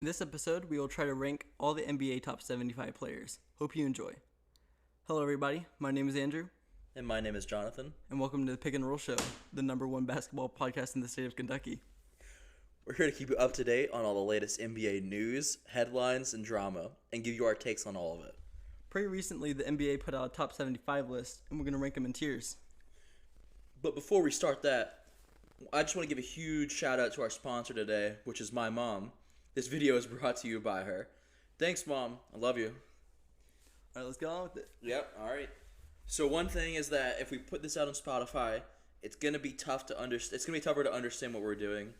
In this episode, we will try to rank all the NBA top 75 players. Hope you enjoy. Hello, everybody. My name is Andrew, And my name is Jonathan. and welcome to the Pick and Roll Show, the #1 basketball podcast in the state of Kentucky. We're here to keep you up to date on all the latest NBA news, headlines, and drama, and give you our takes on all of it. Pretty recently, the NBA put out a top 75 list, and we're going to rank them in tiers. But before we start that, I just want to give a huge shout out to our sponsor today, which is my mom. This video is brought to you by her. Thanks, Mom. I love you. All right, let's get on with it. Yep, all right. So one thing is that if we put this out on Spotify, it's going to be tough to understand. It's going to be tougher to understand what we're doing.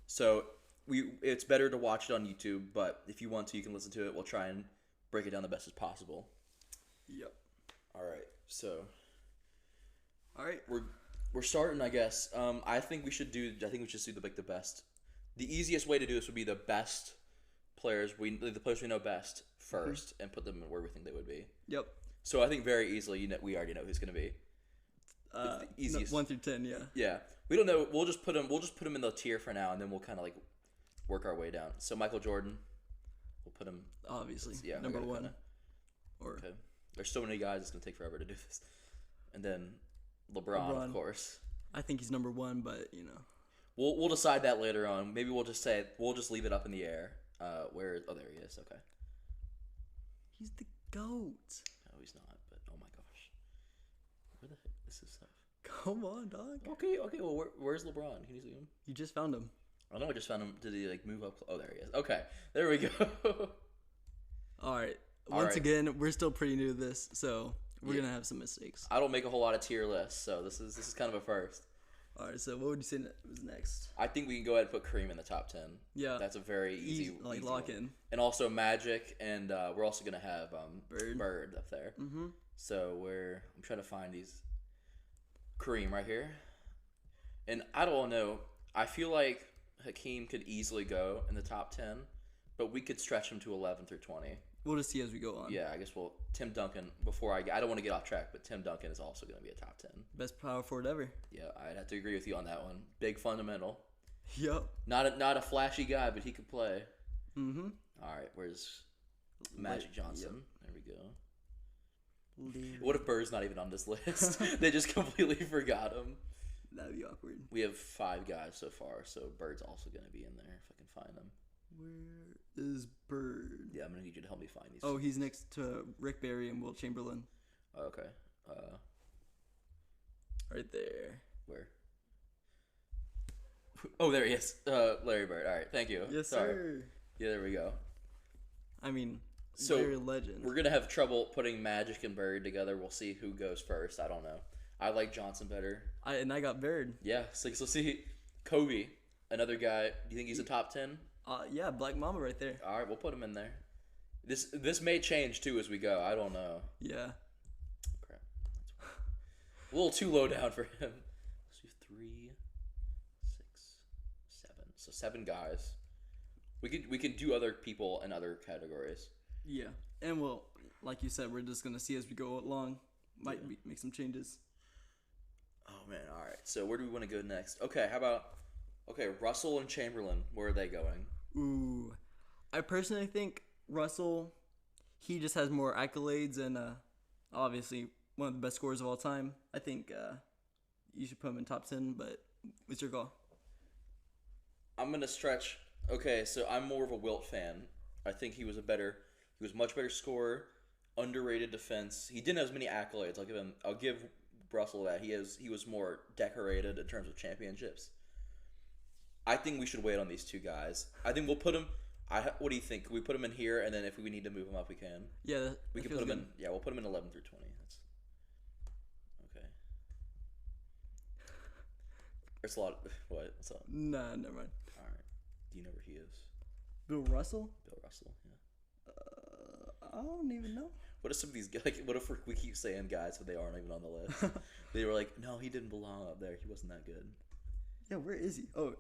So it's better to watch it on YouTube, but if you want to, you can listen to it. We'll try and break it down the best as possible. Yep. All right. So All right. we're starting, I guess. I think we should do the best. The easiest way to do this would be the best players the players we know best 1st and put them where we think they would be. Yep. So I think very easily, we already know who's going to be. The easiest. 1 through 10, yeah. Yeah. We don't know. We'll just put him in the tier for now, and then we'll kind of like work our way down. So Michael Jordan, we'll put him. Obviously. Yeah. Number one. Okay. There's so many guys. It's gonna take forever to do this. And then LeBron, of course. I think he's number one, but We'll decide that later on. Maybe we'll just leave it up in the air. There he is. Okay. he's the GOAT. No, he's not. But oh my gosh, where the heck is this stuff? Come on, dog. Okay. Well, where's LeBron? Can you see him? You just found him. I know I just found him. Did he move up? Oh, there he is. Okay, there we go. All right. All Once right. again, we're still pretty new to this, so we're gonna have some mistakes. I don't make a whole lot of tier lists, so this is kind of a first. All right. So what would you say was next? I think we can go ahead and put Kareem in the top 10. Yeah. That's a very easy lock one. in. And also Magic, and we're also gonna have Bird up there. Mm-hmm. So I'm trying to find these. Kareem right here, and I don't know. I feel like Hakeem could easily go in the top 10, but we could stretch him to 11 through 20. We'll just see as we go on. Yeah, I guess Tim Duncan. I don't want to get off track, but Tim Duncan is also going to be a top 10. Best power forward ever. Yeah, I'd have to agree with you on that one. Big fundamental. Yep. Not a flashy guy, but he could play. Mm-hmm. All right, where's Magic Johnson? Yep. There we go. What if Bird's not even on this list? They just completely forgot him. That'd be awkward. We have 5 guys so far, so Bird's also going to be in there if I can find him. Where is Bird? Yeah, I'm going to need you to help me find these. Oh, he's next to Rick Barry and Wilt Chamberlain. Okay. Right there. Where? Oh, there he is. Larry Bird. All right, thank you. Yes, Sorry. sir. Yeah, there we go. I mean, So, very legend. We're going to have trouble putting Magic and Bird together. We'll see who goes first. I don't know. I like Johnson better. I got Bird. Yeah, so see. Kobe, another guy. Do you think he's a top 10? Yeah, Black Mamba right there. All right, we'll put him in there. This may change, too, as we go. I don't know. Yeah. Crap. A little too low down for him. Let's do 3, 6, 7. So 7 guys. We could do other people in other categories. Yeah. And well, like you said, we're just gonna see as we go along. Make some changes. Oh man, all right. So where do we want to go next? Okay, how about Russell and Chamberlain? Where are they going? Ooh, I personally think Russell, he just has more accolades and obviously one of the best scorers of all time. I think you should put him in top 10, but what's your call? I'm gonna stretch. Okay, so I'm more of a Wilt fan. I think he was much better scorer, underrated defense. He didn't have as many accolades. I'll give Russell that. He was more decorated in terms of championships. I think we should wait on these 2 guys. I think we'll put him. What do you think? Can we put him in here, and then if we need to move him up, we can. Yeah, We can put him in. Yeah, we'll put him in 11 through 20. That's okay. There's a lot. What? What's up? Nah, never mind. All right. Do you know where he is? Bill Russell? Bill Russell. Yeah. I don't even know. What if some of these what if we keep saying guys but they aren't even on the list? They were like, no, he didn't belong up there. He wasn't that good. Yeah, where is he? Oh,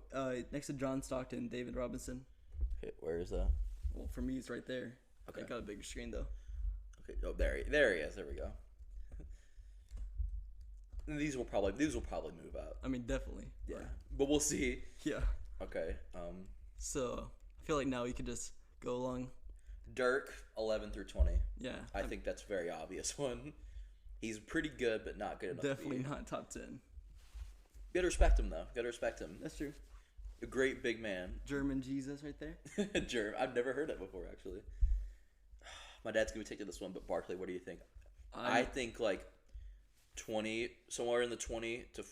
next to John Stockton, David Robinson. Okay, where is that? Well, for me, it's right there. Okay. I got a bigger screen though. Okay. Oh, there he is. There we go. And these will probably move up. I mean, definitely. Yeah, but we'll see. Yeah. Okay. So I feel like now we could just go along. Dirk, 11 through 20. Yeah, I think that's a very obvious one. He's pretty good, but not good enough. definitely to be. not top 10. You gotta respect him, though. Gotta respect him. That's true. A great big man. German Jesus right there. Germ. I've never heard that before, actually. My dad's gonna take to this one, but Barkley, what do you think? I think like 20, somewhere in the 20 to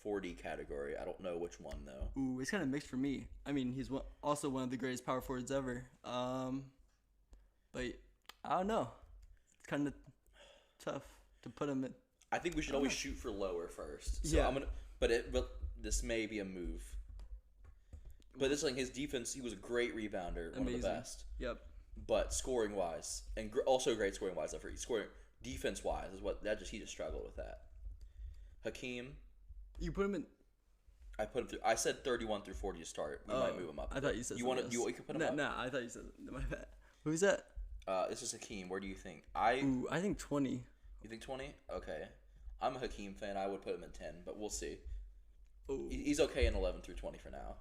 40 category. I don't know which one though. Ooh, it's kind of mixed for me. I mean, he's also one of the greatest power forwards ever. But I don't know. It's kind of tough to put him in. I think we should always shoot for lower first. So Yeah. but this may be a move. But this his defense, he was a great rebounder, one of the best. Yep. But scoring wise, and also great scoring wise, scoring defense wise is what he just struggled with that. Hakeem, You put him in. I put him through. I said 31 through 40 to start. We might move him up. I thought you said you want to. something else. You could put him up. Nah, I thought you said my bad. Who's that? This is Hakeem. Where do you think? Ooh, I think 20. You think 20? Okay. I'm a Hakeem fan. I would put him in 10, but we'll see. Ooh. He's okay in 11 through 20 for now.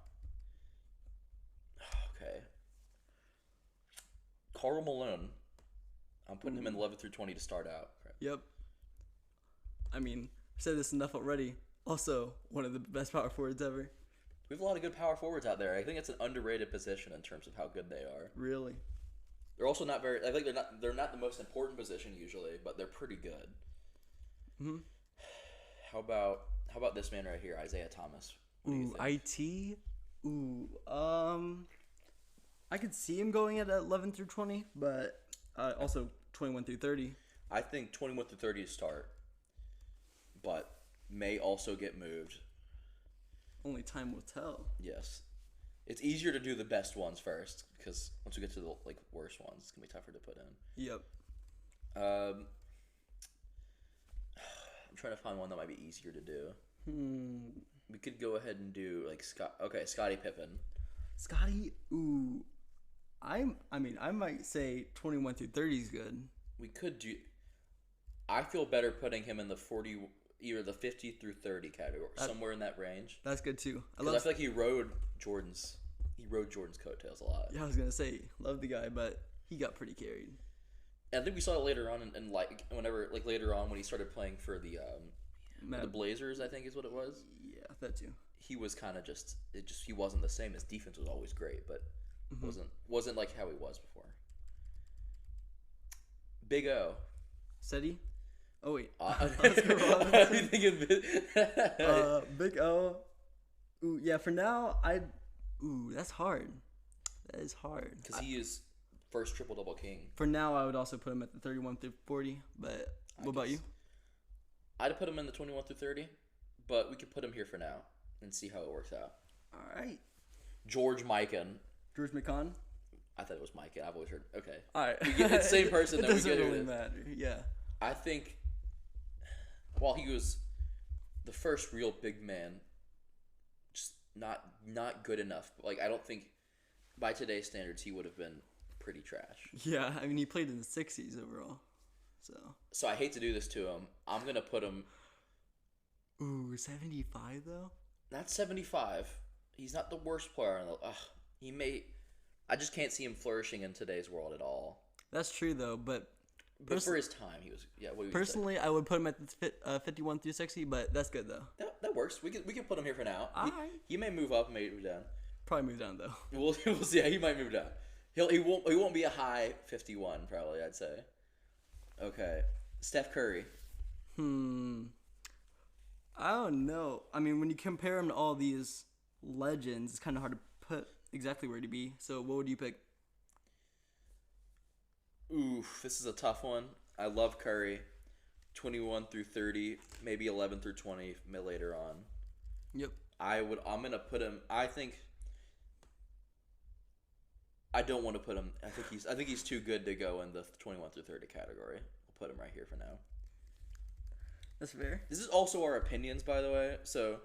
Okay. Karl Malone. I'm putting him in 11 through 20 to start out. Yep. I mean, I've said this enough already. Also, one of the best power forwards ever. We have a lot of good power forwards out there. I think it's an underrated position in terms of how good they are. Really? They're also not very. I think they're not the most important position usually, but they're pretty good. Hmm. How about this man right here, Isaiah Thomas? What do you think? IT. Ooh. I could see him going at 11 through 20, but also 21 through 30. I think 21 through 30 to start, but may also get moved. Only time will tell. Yes. It's easier to do the best ones first, because once we get to the worst ones, it's gonna be tougher to put in. Yep. I'm trying to find one that might be easier to do. We could go ahead and do Scottie Pippen. Scotty. Ooh. I might say 21 through 30 is good. We could do. I feel better putting him in the 40, either the 50 through 30 category, somewhere in that range. That's good too. I feel like he rode Jordan's coattails a lot. Yeah, I was gonna say love the guy, but he got pretty carried. And I think we saw it later on, and later on when he started playing for the Blazers, I think is what it was. Yeah, that too. He was kind of he wasn't the same. His defense was always great, but wasn't like how he was before. Big O. Seti? Oh wait. Big O. Ooh, yeah. For now, that's hard. That is hard. Because he is first triple-double king. For now, I would also put him at the 31 through 40. But what about you? I'd put him in the 21 through 30, but we could put him here for now and see how it works out. All right. George Mikan. George McCon? I thought it was Mikan. I've always heard. Okay. All right. It's the same person. It doesn't really matter. Yeah. I think while he was the first real big man, just not good enough. Like, I don't think by today's standards he would have been pretty trash. Yeah, I mean, he played in the 60s overall. So I hate to do this to him. I'm going to put him... Ooh, 75 though? Not 75. He's not the worst player in the... he may... I just can't see him flourishing in today's world at all. That's true though, but for his time, he was... Yeah, what would personally, I would put him at the 51 through 60, but that's good though. That works. We can put him here for now. All right. He may move up, may move down. Probably move down though. We'll see. Yeah, he might move down. He won't be a high 51 probably. I'd say. Okay, Steph Curry. I don't know. I mean, when you compare him to all these legends, it's kind of hard to put exactly where to be. So, what would you pick? Oof, this is a tough one. I love Curry. 21 through 30, maybe 11 through 20 later on. Yep. I'm gonna put him. I don't want to put him. I think he's too good to go in the 21 through 30 category. I'll put him right here for now. That's fair. This is also our opinions, by the way. So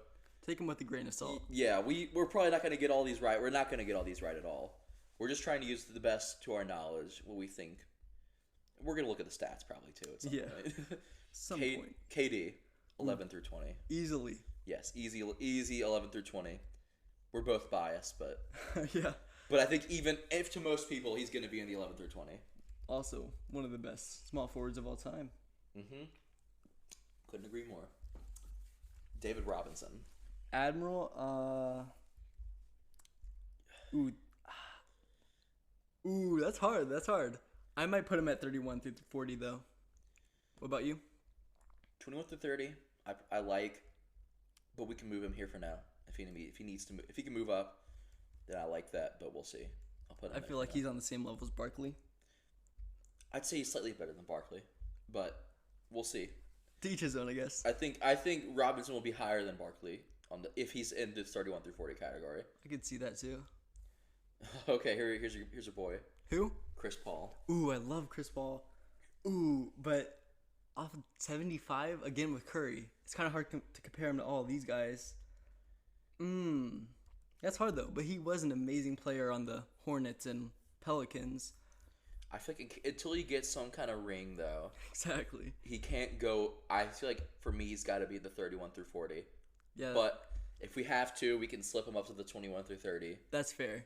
take them with a grain of salt. Yeah, we're probably not going to get all these right. We're not going to get all these right at all. We're just trying to use the best to our knowledge, what we think. We're going to look at the stats probably too at some point. Some point. KD, 11 through 20. Easily. Yes, easy 11 through 20. We're both biased, but yeah. But I think even if to most people, he's going to be in the 11 through 20. Also, one of the best small forwards of all time. Mm-hmm. Couldn't agree more. David Robinson. Admiral, ooh, that's hard. That's hard. I might put him at 31 through 40 though. What about you? 21 through 30, I like, but we can move him here for now. If he needs to move, if he can move up, then I like that. But we'll see. I'll put him. I feel like he's on the same level as Barkley. I'd say he's slightly better than Barkley, but we'll see. To each his own, I guess. I think Robinson will be higher than Barkley if he's in the 31 through 40 category. I could see that too. Okay, here's your boy. Who? Chris Paul. Ooh, I love Chris Paul. Ooh, but off of 75 again with Curry, it's kind of hard to compare him to all these guys. That's hard though. But he was an amazing player on the Hornets and Pelicans. I feel like until he gets some kind of ring, though, Exactly. he can't go. I feel like for me, he's got to be the 31 through 40. Yeah. But if we have to, we can slip him up to the 21 through 30. That's fair.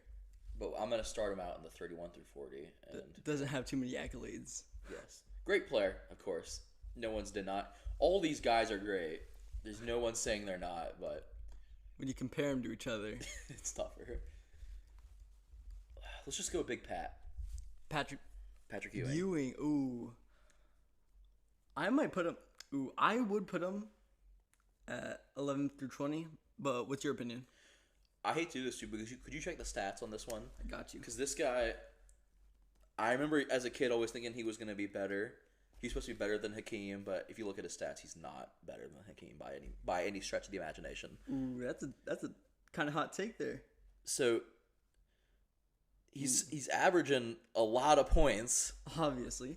But I'm gonna start him out in the 31 through 40. And Doesn't have too many accolades. yes, great player, of course. No one's denying. All these guys are great. There's no one saying they're not, but When you compare them to each other, it's tougher. Let's just go Big Pat. Patrick Ewing. Ewing. Ooh. I might put him. Ooh, I would put him at 11 through 20. But what's your opinion? I hate to do this too, because could you check the stats on this one? I got you. Because this guy, I remember as a kid always thinking he was going to be better. He's supposed to be better than Hakeem, but if you look at his stats, he's not better than Hakeem by any stretch of the imagination. Ooh, that's a kind of hot take there. So he's averaging a lot of points Obviously.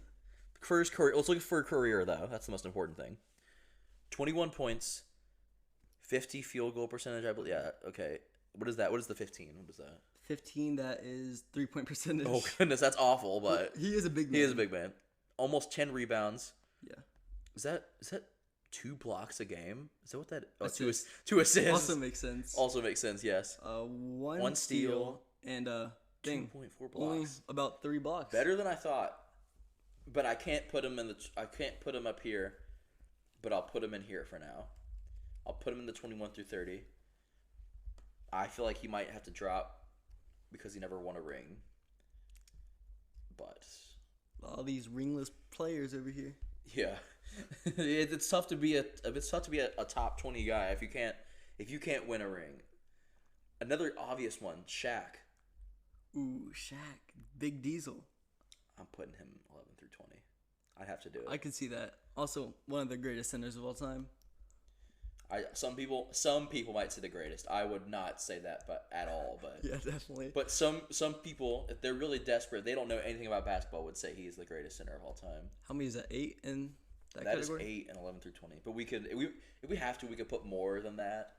for his career. Let's look for a career though. That's the most important thing. 21 points, 50 field goal percentage. I believe. Yeah. Okay. What is that? What is the 15? What is that? 15. That is 3-point percentage. Oh goodness, that's awful. But he is a big man. he is a big man. Almost 10 rebounds. Yeah. Is that 2 blocks a game? Is that what that? Oh, Assists. two assists. Also makes sense. Also makes sense. Yes. One steal and 2.4 only blocks. about 3 blocks. Better than I thought. But I can't put him I can't put him up here. But I'll put him in here for now. I'll put him in the 21 through 30. I feel like he might have to drop because he never won a ring. But all these ringless players over here. yeah, it's tough to be a top 20 guy if you can't win a ring. Another obvious one, Shaq. Ooh, Shaq, Big Diesel. I'm putting him 11 through 20. I'd have to do it. I could see that. Also, one of the greatest centers of all time. Some people might say the greatest. I would not say that, but at all. But Yeah, definitely. but some people, if they're really desperate, they don't know anything about basketball, would say he's the greatest center of all time. How many is that? 8 in that That is category? 8 and 11 through 20. But we could, if we have to, we could put more than that,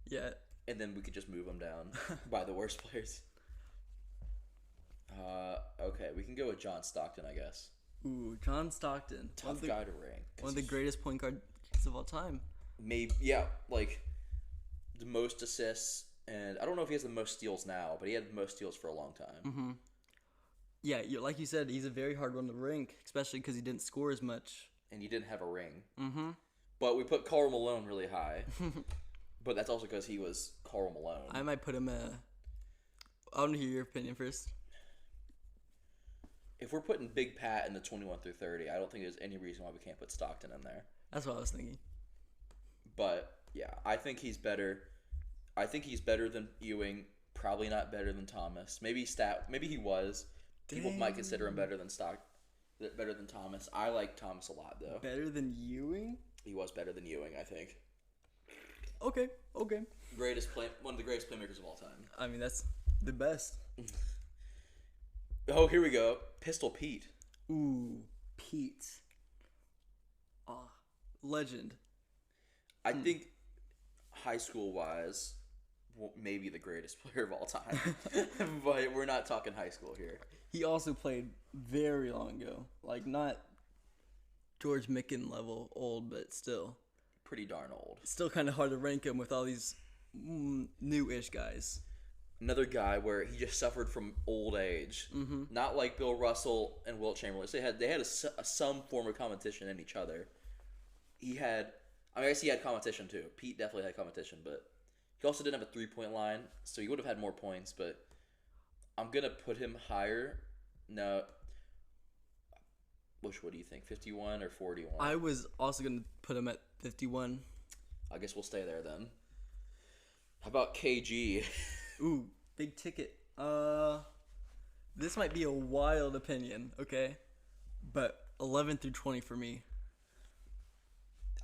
Yeah. and then we could just move them down by the worst players. Okay, we can go with John Stockton, I guess. Ooh, John Stockton. Tough guy to rank. One of the greatest point guards of all time. Maybe, yeah, like the most assists, and I don't know if he has the most steals now, but he had the most steals for a long time. Mm-hmm. Yeah, like you said, he's a very hard one to rank, especially because he didn't score as much. And he didn't have a ring. Mm-hmm. But we put Karl Malone really high. But that's also because he was Karl Malone. I might put him I want to hear your opinion first. If we're putting Big Pat in the 21 through 30, I don't think there's any reason why we can't put Stockton in there. That's what I was thinking. But yeah, I think he's better. I think he's better than Ewing. Probably not better than Thomas. Maybe he was. People might consider him better than Thomas. I like Thomas a lot though. Better than Ewing? He was better than Ewing, I think. Okay. One of the greatest playmakers of all time. I mean, that's the best. Oh, here we go. Pistol Pete. Ooh, Pete. Legend. I think high school wise, maybe the greatest player of all time. But we're not talking high school here. He also played very long ago. Like, not George Mikan level old, but still. Pretty darn old. Still kind of hard to rank him with all these new-ish guys. another guy where he just suffered from old age. Mm-hmm. Not like Bill Russell and Wilt Chamberlain. They had some form of competition in each other. He had, I guess he had competition too. Pete definitely had competition, but he also didn't have a 3-point line, so he would have had more points. But I'm gonna put him higher. No. What do you think? 51 or 41? I was also gonna put him at 51. I guess we'll stay there then. How about KG? Ooh, big ticket. This might be a wild opinion, okay? But 11 through 20 for me.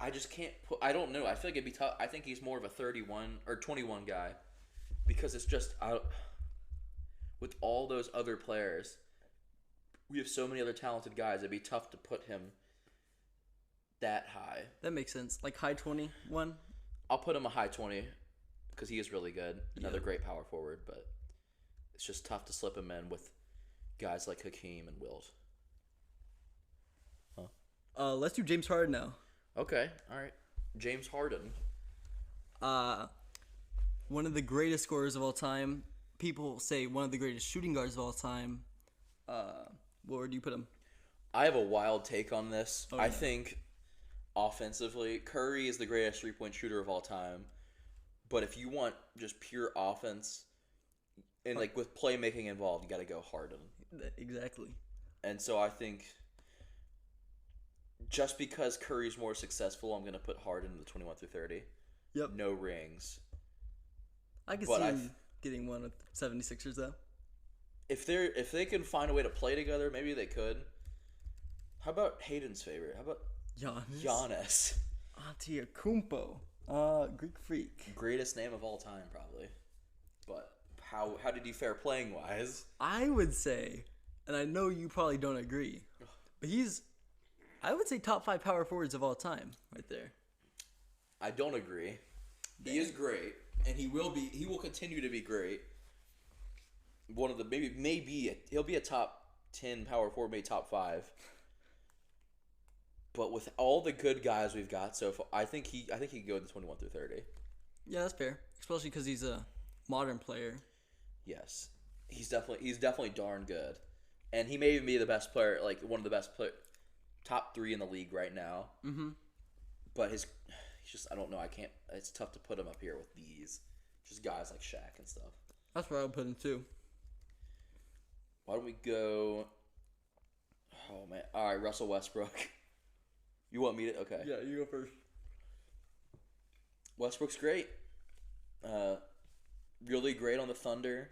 I just can't put. I don't know. I feel like it'd be tough. I think he's more of a 31 or 21 guy, because it's just with all those other players, we have so many other talented guys. It'd be tough to put him that high. That makes sense. Like high 21. I'll put him a high 20 because he is really good. Another great power forward, but it's just tough to slip him in with guys like Hakeem and Wilt. Let's do James Harden now. Okay, all right. James Harden. One of the greatest scorers of all time. People say one of the greatest shooting guards of all time. Where do you put him? I have a wild take on this. Oh, I think offensively, Curry is the greatest 3-point shooter of all time. But if you want just pure offense and like with playmaking involved, you got to go Harden. Exactly. And so I think just because Curry's more successful, I'm going to put Harden in the 21 through 30. Yep. No rings. I can see him getting one with 76ers though. If they can find a way to play together, maybe they could. How about Hayden's favorite? How about Giannis? Antetokounmpo. Greek freak. Greatest name of all time, probably. But how did he fare playing wise? I would say, and I know you probably don't agree, but I would say top 5 power forwards of all time, right there. I don't agree. Dang. He is great, and he will continue to be great. One of the maybe he'll be a top 10 power forward, maybe top 5. But with all the good guys we've got so far, I think he could go in the 21 through 30. Yeah, that's fair, especially because he's a modern player. Yes, he's definitely darn good, and he may even be the best player, like one of the best top 3 in the league right now. Mm-hmm. But he's just, I don't know. I can't. It's tough to put him up here with these just guys like Shaq and stuff. That's where I would put him too. Why don't we go? Oh man! All right, Russell Westbrook. You want me to? Okay. Yeah, you go first. Westbrook's great. Really great on the Thunder.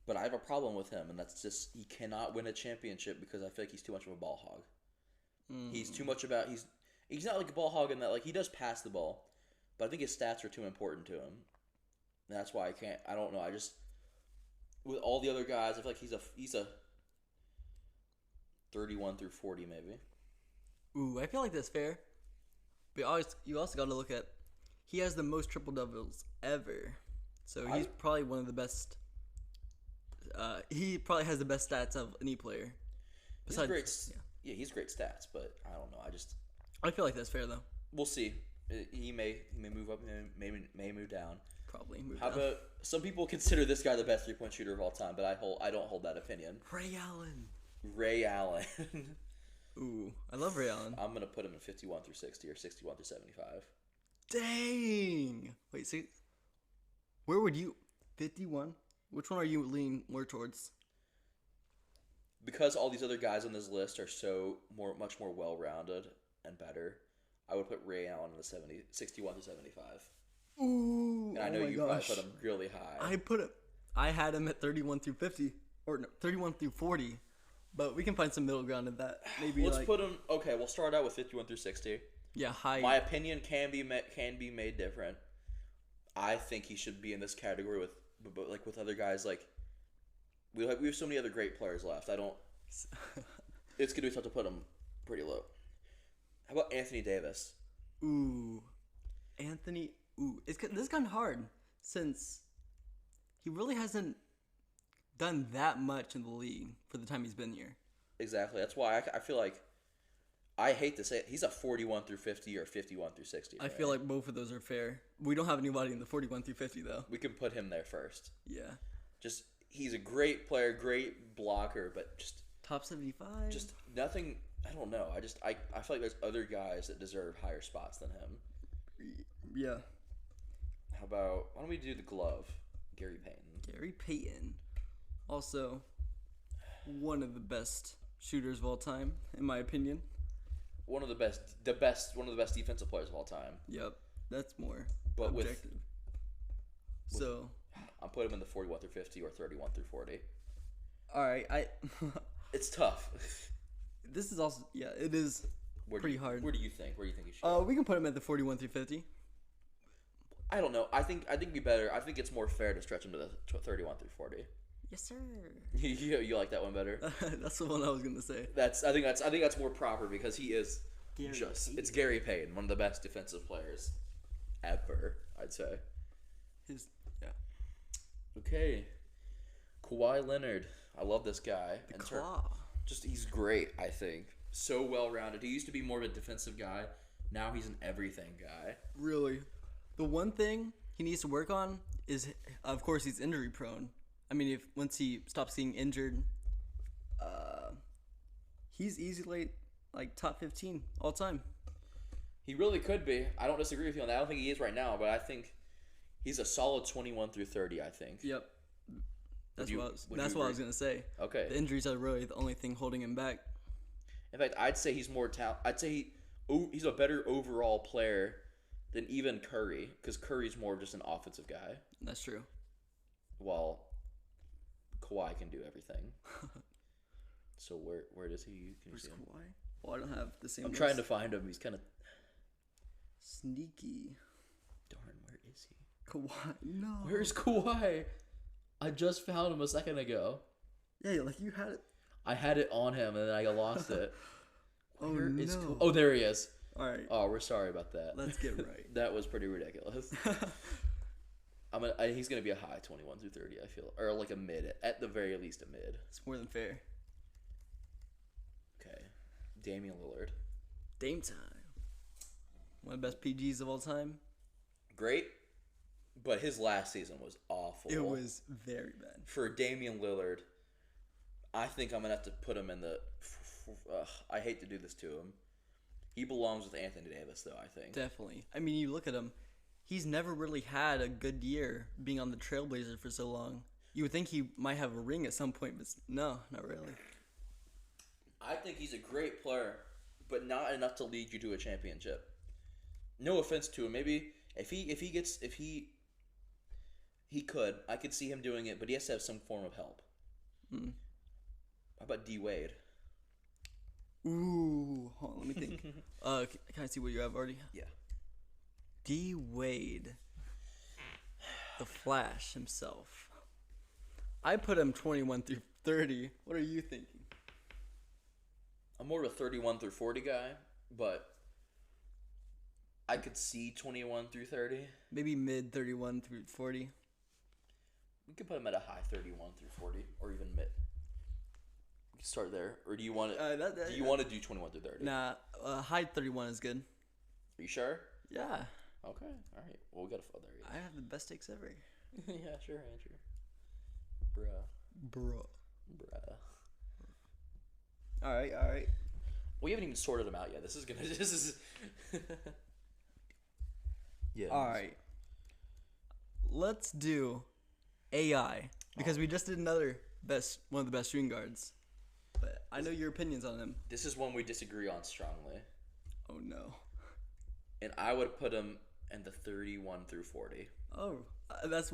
But I have a problem with him, and that's just he cannot win a championship because I feel like he's too much of a ball hog. He's too much about he's not like a ball hog in that like he does pass the ball, but I think his stats are too important to him. And that's why I don't know. I just with all the other guys, I feel like he's a 31 through 40 maybe. Ooh, I feel like that's fair. But you also got to look at he has the most triple doubles ever, so he's probably one of the best. He probably has the best stats of any player. Besides, he's great stats, but I don't know. I feel like that's fair though. We'll see. He may move up, may move down. Probably move down. How about some people consider this guy the best 3-point shooter of all time, but I don't hold that opinion. Ray Allen. Ooh, I love Ray Allen. I'm gonna put him in 51 through 60 or 61 through 75. Dang. Wait, see, where would you 51? Which one are you leaning more towards? Because all these other guys on this list are much more well-rounded and better, I would put Ray Allen in the 61 to 75. Ooh, and I know you probably put him really high. I had him at 31 through 50, or no, 31 through 40, but we can find some middle ground in that. Maybe let's put him. Okay, we'll start out with 51 through 60. Yeah, high. My opinion can be made different. I think he should be in this category with other guys like. We have so many other great players left. It's gonna be tough to put him pretty low. How about Anthony Davis? Ooh, Anthony. Ooh, this is kind of hard since he really hasn't done that much in the league for the time he's been here. Exactly. That's why I feel like I hate to say it, he's a 41 through 50 or 51 through 60. I feel like both of those are fair. We don't have anybody in the 41 through 50 though. we can put him there first. Yeah. Just he's a great player, great blocker, but just Top 75. just nothing. I don't know. I feel like there's other guys that deserve higher spots than him. Yeah. How about why don't we do the glove? Gary Payton. Gary Payton, also one of the best shooters of all time, in my opinion. One of the best defensive players of all time. Yep, that's more But objective. So, I'm putting him in the 41 through 50 or 31 through 40. all right, It's tough. this is also it is pretty hard. Where do you think? Where do you think he should? We can put him at the 41 through 50. I don't know. I think it'd be better. I think it's more fair to stretch him to the 31 through 40. Yes, sir. You like that one better? That's the one I was gonna say. I think that's more proper because he is Gary Payton. it's Gary Payton, one of the best defensive players ever, I'd say. Yeah. Okay. Kawhi Leonard. I love this guy. The claw. He's great, I think. So well rounded. He used to be more of a defensive guy. Now he's an everything guy. Really, the one thing he needs to work on is, of course, he's injury prone. I mean, once he stops getting injured, he's easily like top 15 all time. He really could be. I don't disagree with you on that. I don't think he is right now, but I think he's a solid 21 through 30, I think. Yep. That's you- what I was, would that's you what I agree? was gonna say. Okay. The injuries are really the only thing holding him back. In fact, I'd say he's more I'd say he's a better overall player than even Curry, because Curry's more of just an offensive guy, That's true. while Kawhi can do everything. So where does he? Can you Where's see him? Kawhi? Well, I don't have the same. I'm list. trying to find him. He's kind of Sneaky. darn. Where is he? Kawhi. No. Where's Kawhi? I just found him a second ago. Yeah, like you had it. I had it on him and then I lost it. Oh Where no. is Oh, there he is. All right. Oh, we're sorry about that. Let's get right. That was pretty ridiculous. He's gonna be a high 21 through 30. I feel, or like a mid, at the very least a mid. It's more than fair. Okay, Damian Lillard, Dame time. One of the best PGs of all time. great, but his last season was awful. It was very bad. For Damian Lillard. I think I'm gonna have to put him in the. I hate to do this to him. He belongs with Anthony Davis, though. I think. Definitely. I mean, you look at him. He's never really had a good year being on the Trailblazers for so long. You would think he might have a ring at some point, but no, not really. I think he's a great player, but not enough to lead you to a championship. No offense to him. Maybe if he could, I could see him doing it, but he has to have some form of help. Mm. How about D Wade? Ooh, hold on, let me think. Can I see what you have already? Yeah. D Wade, the Flash himself. I put him 21 through 30. What are you thinking? I'm more of a 31 through 40 guy, but I could see 21 through 30. Maybe mid 31 through 40. We could put him at a high 31 through 40, or even mid. We can start there, or do you want to? Do you want to do 21 through 30? Nah, high 31 is good. Are you sure? Yeah, Okay. All right. Well, we got to. There he is. I have the best takes ever. Yeah, sure, Andrew. Bruh. All right. We haven't even sorted them out yet. This is. Yeah. All right. Let's do AI because we just did one of the best shooting guards. But I know your opinions on him. This is one we disagree on strongly, Oh no. and I would put him in the 31 through 40. Oh, that's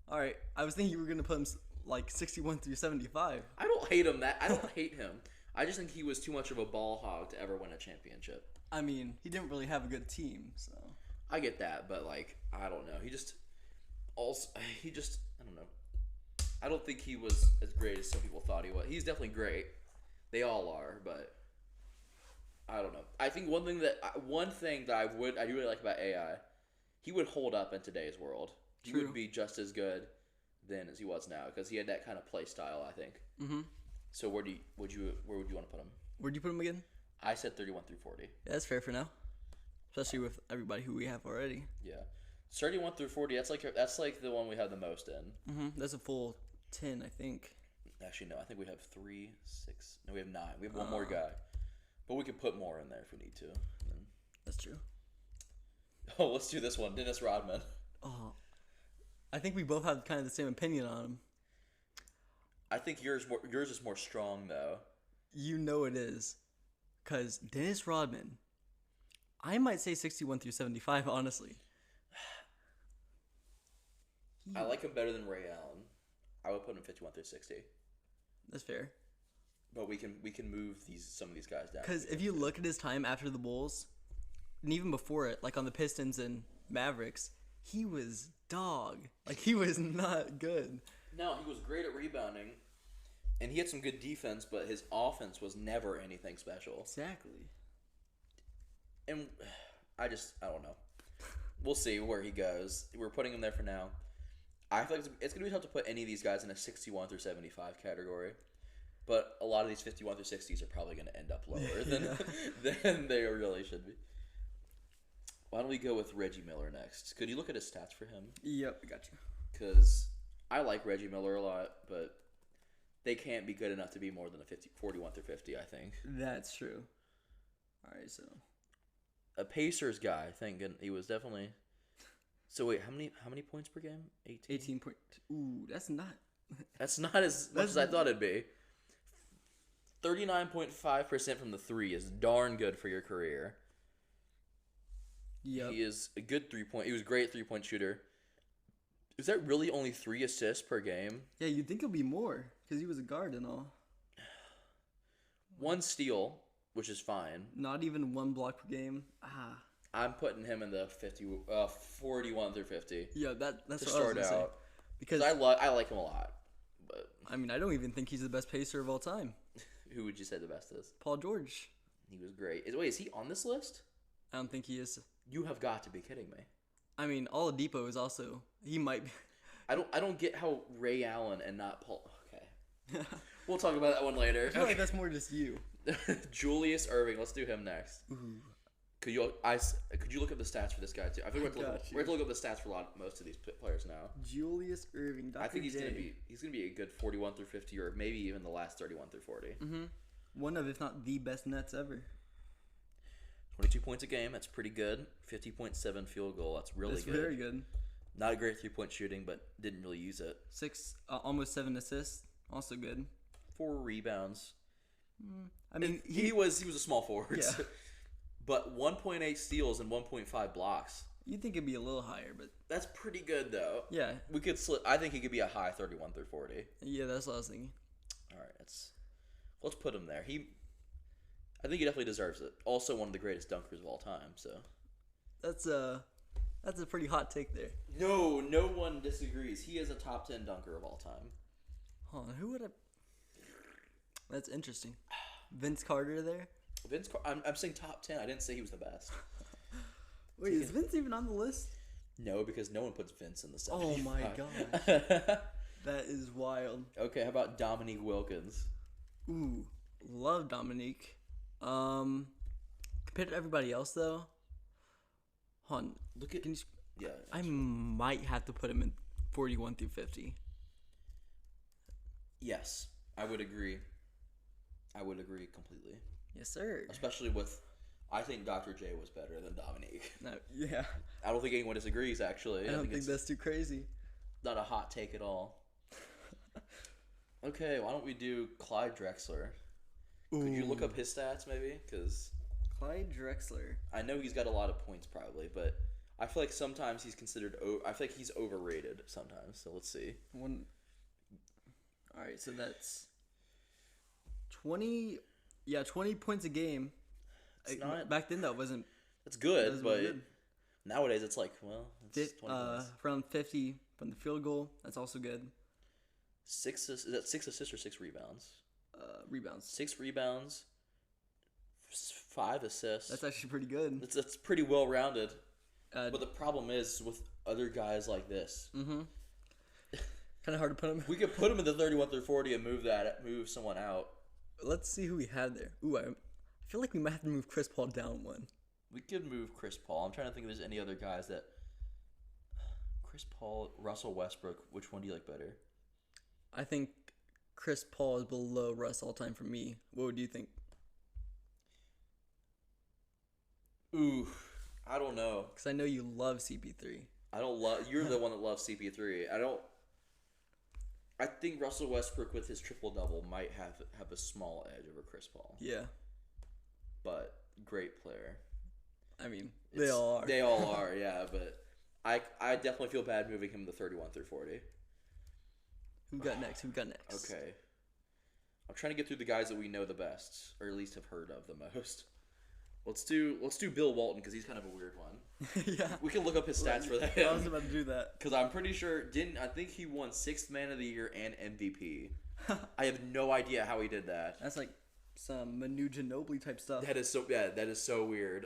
all right. I was thinking you were gonna put him like 61 through 75. I don't hate him. I don't hate him. I just think he was too much of a ball hog to ever win a championship. I mean, he didn't really have a good team, so. I get that, but like, I don't know. I don't know. I don't think he was as great as some people thought he was. He's definitely great. They all are, but I don't know. I think one thing that I do really like about AI, he would hold up in today's world. He True. would be just as good then as he was now because he had that kind of play style. I think. Mm-hmm. So where would you want to put him? Where'd you put him again? I said 31 through 40. Yeah, that's fair for now, especially with everybody who we have already. Yeah. 31 through 40, that's like the one we have the most in. That's a full 10, I think. Actually, no, I think we have 3, 6. No, we have 9. We have one more guy. But we could put more in there if we need to. That's true. Oh, let's do this one. Dennis Rodman. Oh, I think we both have kind of the same opinion on him. I think yours is more strong, though. You know it is. Because Dennis Rodman, I might say 61 through 75, honestly. I like him better than Ray Allen. I would put him 51 through 60. That's fair. But we can move some of these guys down. Because if you look at his time after the Bulls, and even before it, like on the Pistons and Mavericks, he was dog. Like, he was not good. No, he was great at rebounding, and he had some good defense, but his offense was never anything special. Exactly. And I don't know. We'll see where he goes. We're putting him there for now. I feel like it's going to be tough to put any of these guys in a 61 through 75 category. But a lot of these 51 through 60s are probably going to end up lower than they really should be. Why don't we go with Reggie Miller next? Could you look at his stats for him? Yep, I got you. Because I like Reggie Miller a lot, but they can't be good enough to be more than a 41 through 50, I think. That's true. All right, so a Pacers guy, he was definitely. So wait, how many points per game? 18 point. Ooh, that's not. That's not as much as I thought it'd be. 39.5% from the three is darn good for your career. Yep. He is a good 3-point. He was a great 3-point shooter. Is that really only 3 assists per game? Yeah, you'd think it'd be more because he was a guard and all. 1 steal, which is fine. Not even 1 block per game. I'm putting him in the 41 through 50. Yeah, that's to what start I was gonna out. say. Because I like him a lot. But I mean, I don't even think he's the best pacer of all time. who would you say the best is? Paul George. He was great. Is he on this list? I don't think he is. You have got to be kidding me. I mean, Oladipo is also. He might be. I don't get how Ray Allen and not Paul. Okay, we'll talk about that one later. I feel like that's more just you. Julius Erving. Let's do him next. Ooh. Could you look up the stats for this guy too? I think we're going to look up the stats for most of these players now. Julius Erving. I think he's gonna be a good 41 through 50, or maybe even the last 31 through 40. Mm-hmm. One of, if not the best Nets ever. 22 points a game. That's pretty good. 50.7 field goal. That's really good. That's very good. Not a great 3-point shooting, but didn't really use it. Almost 7 assists. Also good. 4 rebounds. I mean, he was a small forward. Yeah. But 1.8 steals and 1.5 blocks. You'd think it'd be a little higher, but That's pretty good, though. yeah. We could I think he could be a high 31 through 40. Yeah, that's what I was thinking. All right, let's put him there. I think he definitely deserves it. Also, one of the greatest dunkers of all time. So That's a pretty hot take there. no one disagrees. He is a top 10 dunker of all time. Hold on, who would I? That's interesting. Vince Carter there. I'm saying top 10. I didn't say he was the best. Wait, is Vince even on the list? No, because no one puts Vince in the 75. Oh my gosh. That is wild. Okay, how about Dominique Wilkins? Ooh, love Dominique. Compared to everybody else though, hold on. Yeah. I might have to put him in 41 through 50. Yes, I would agree. I would agree completely. Yes, sir. Especially I think Dr. J was better than Dominique. No, yeah. I don't think anyone disagrees, actually. I don't think that's too crazy. Not a hot take at all. Okay, why don't we do Clyde Drexler? Ooh. Could you look up his stats, maybe? Because Clyde Drexler. I know he's got a lot of points, probably, but I feel like sometimes he's considered. I feel like he's overrated sometimes. So let's see. All right, so that's 20. Yeah, 20 points a game. Back then that wasn't. That's good, wasn't but good. Nowadays it's like, well, it's 20 points. Around 50 from the field goal. That's also good. Is that 6 assists or 6 rebounds? Rebounds. 6 rebounds, 5 assists. That's actually pretty good. That's pretty well rounded. But the problem is with other guys like this. Mm-hmm. Kind of hard to put him. We could put him in the 31 through 40 and move someone out. Let's see who we had there. Ooh, I I feel like we might have to move Chris Paul down one. We could move Chris Paul. I'm trying to think if there's any other guys that. Chris Paul, Russell Westbrook. Which one do you like better? I think Chris Paul is below Russ all time for me. What would you think? Ooh, I don't know. Because I know you love CP3. I don't love. You're the one that loves CP3. I don't. I think Russell Westbrook with his triple double might have a small edge over Chris Paul. Yeah. But great player. I mean, they all are. They all are, yeah. But I definitely feel bad moving him to 31 through 40. Who got next? Okay. I'm trying to get through the guys that we know the best, or at least have heard of the most. Let's do Bill Walton because he's kind of a weird one. Yeah. We can look up his stats for that. I was about to do that. Because I'm pretty sure I think he won 6th Man of the Year and MVP. I have no idea how he did that. That's like some Manu Ginobili type stuff. That is so weird.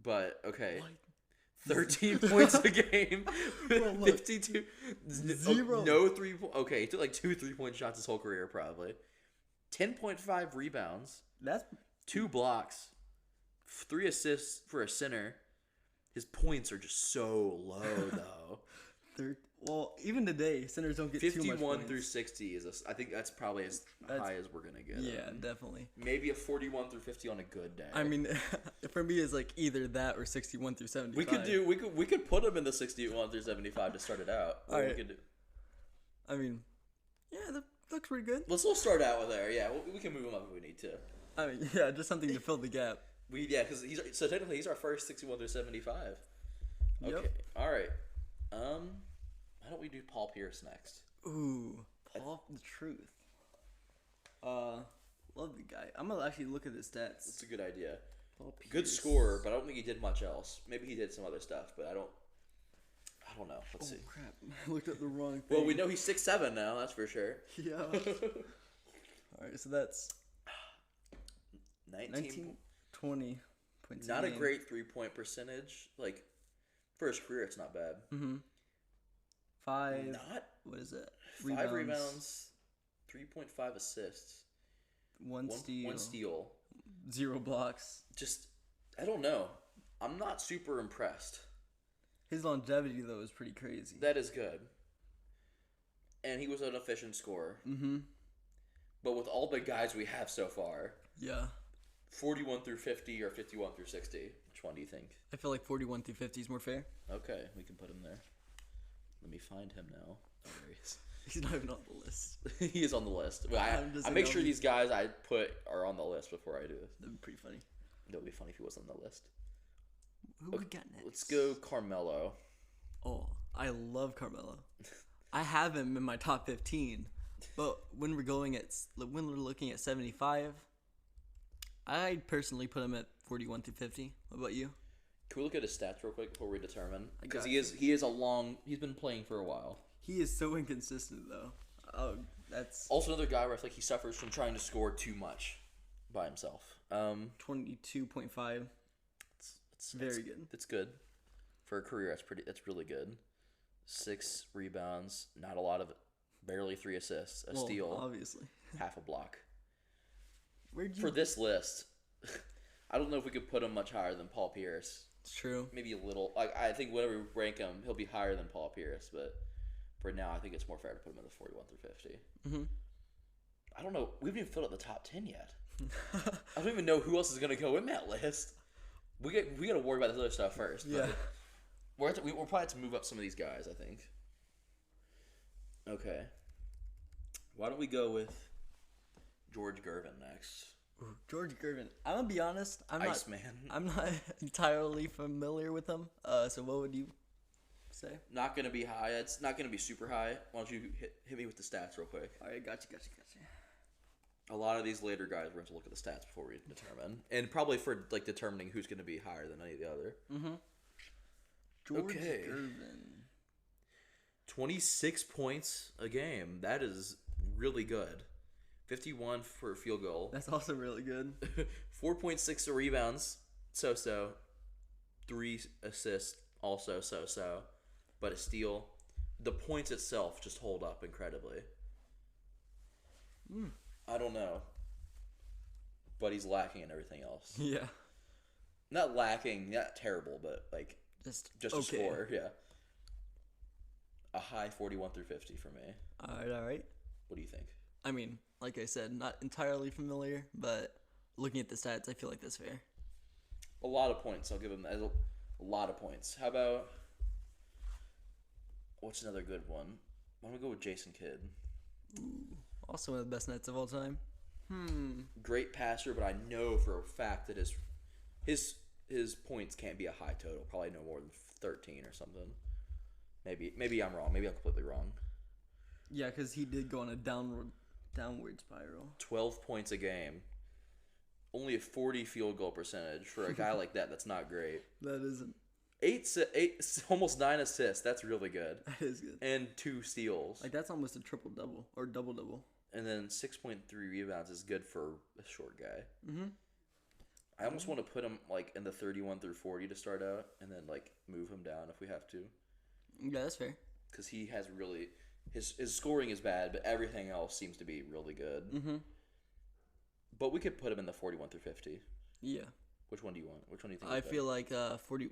But okay. What? 13 points a game. Bro, look. 52 Zero. No 3 okay, he took like 2 3-point shots his whole career probably. 10.5 rebounds. That's 2 blocks, 3 assists for a center. His points are just so low, though. Well, even today, centers don't get too much 51 points. through 60 is I think that's probably as high as we're gonna get. Yeah, definitely. Maybe a 41 through 50 on a good day. I mean, for me, it's like either that or 61 through 75. We could put him in the 61 through 75 to start it out. All right. We could do. I mean, yeah, that looks pretty good. We'll start out with there. Yeah, we can move him up if we need to. I mean, yeah, just something to fill the gap. Because technically he's our first 61 through 75. Okay. Yep. All right. Why don't we do Paul Pierce next? Ooh, Paul the Truth. Love the guy. I'm gonna actually look at his stats. It's a good idea. Paul Good Pierce. scorer, but I don't think he did much else. Maybe he did some other stuff, but I don't know. Let's see. Crap! I looked at the wrong thing. Well, we know he's 6'7" now. That's for sure. Yeah. All right, so that's 19 20 points. Not a a game. great 3-point percentage. Like for his career, it's not bad. Mm-hmm. 5. Not What is it? 5 rebounds, 3.5 assists, 1 steal. 1 steal. 0 blocks. Just, I don't know. I'm not super impressed. His longevity though is pretty crazy. That is good. And he was an efficient scorer. Mm-hmm. But with all the guys we have so far, Yeah. 41 through 50 or 51 through 60, which one do you think? I feel like 41 through 50 is more fair. Okay, we can put him there. Let me find him now. Oh, there he is. He's not even on the list. He is on the list. Well, I make sure these guys I put are on the list before I do this. That'd be pretty funny. That would be funny if he wasn't on the list. Who we got next? Let's go Carmelo. Oh, I love Carmelo. I have him in my top 15, but when we're looking at 75, I personally put him at 41 through 50. What about you? Can we look at his stats real quick before we determine? I Because got he's been playing for a while. He is so inconsistent though. Oh, that's Also another guy where I feel like he suffers from trying to score too much by himself. 22.5. It's very good. It's good for a career. That's really good. 6 rebounds, not a lot of, barely 3 assists, a steal, Obviously. half a block. Where'd you? For this list, I don't know if we could put him much higher than Paul Pierce. It's true. Maybe a little. Like I think whenever we rank him, he'll be higher than Paul Pierce. But for now, I think it's more fair to put him in the 41 through 50. Mm-hmm. I don't know. We haven't even filled out the top 10 yet. I don't even know who else is gonna go in that list. We gotta worry about this other stuff first. Yeah. We'll probably have to move up some of these guys, I think. Okay. Why don't we go with George Gervin next? Ooh, George Gervin. I'm gonna be honest. I'm Iceman. not entirely familiar with him. So what would you say? Not gonna be high. It's not gonna be super high. Why don't you hit me with the stats real quick? All right, gotcha. A lot of these later guys, we're going to look at the stats before we determine. And probably for, like, determining who's going to be higher than any of the other. Mm-hmm. George Okay. Gervin. 26 points a game. That is really good. 51 for a field goal. That's also really good. 4.6 rebounds. So-so. 3 assists. Also so-so. But a steal. The points itself just hold up incredibly. I don't know. but he's lacking in everything else. Yeah. Not lacking, not terrible, but like Just just okay. a score. Yeah. A high 41 through 50 for me. All right. What do you think? I mean, like I said, not entirely familiar, but looking at the stats, I feel like that's fair. A lot of points. I'll give him a lot of points. How about what's another good one? I'm gonna go with Jason Kidd. Ooh, also one of the best Nets of all time. Great passer, but I know for a fact that his points can't be a high total. Probably no more than 13 or something. Maybe I'm wrong. Maybe I'm completely wrong. Yeah, because he did go on a downward spiral. 12 points a game. Only a 40 field goal percentage for a guy like that. That's not great. That isn't. Eight, almost 9 assists. That's really good. That is good. And 2 steals. Like that's almost a triple double or double double. And then 6.3 rebounds is good for a short guy. Mm-hmm. I almost want to put him like in the 31 through 40 to start out, and then like move him down if we have to. Yeah, that's fair. Because he has really his scoring is bad, but everything else seems to be really good. Mm-hmm. But we could put him in the 41 through 50. Yeah. Which one do you want? Which one do you think? I is better? feel like 40.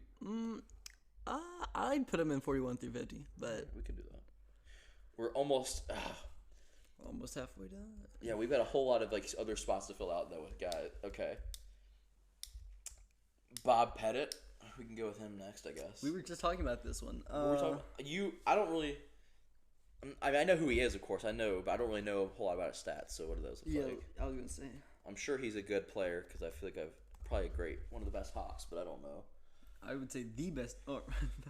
I'd put him in 41 through 50, but We can do that. We're almost. almost halfway done. Yeah, we've got a whole lot of like other spots to fill out though with guys. Okay. Bob Pettit. We can go with him next, I guess. We were just talking about this one. We're talking I don't really. I mean, I know who he is, of course. I know, but I don't really know a whole lot about his stats. So what do those look like? I was gonna say. I'm sure he's a good player because I feel like I've probably one of the best Hawks, but I don't know. I would say the best, or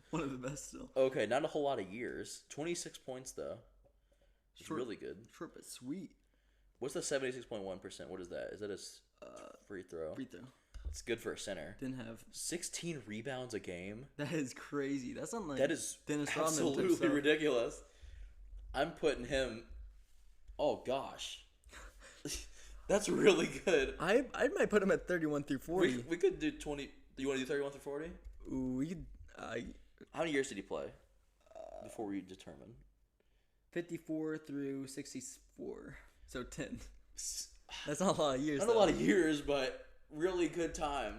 one of the best still. Okay, not a whole lot of years. 26 points though. It's Short. really good. Short but sweet. What's the 76.1%? What is that? Is that a free throw? Free throw. It's good for a center. Didn't have. 16 rebounds a game. That is crazy. That's not like That is Dennis Rodman type absolutely stuff. ridiculous. I'm putting him. Oh gosh, that's really good. I might put him at 31 through 40. We could do 20. Do you want to do 31 through 40? Ooh, we could. How many years did he play before we determine? 54 through 64. So 10. That's not a lot of years. Not a lot of years, but really good time.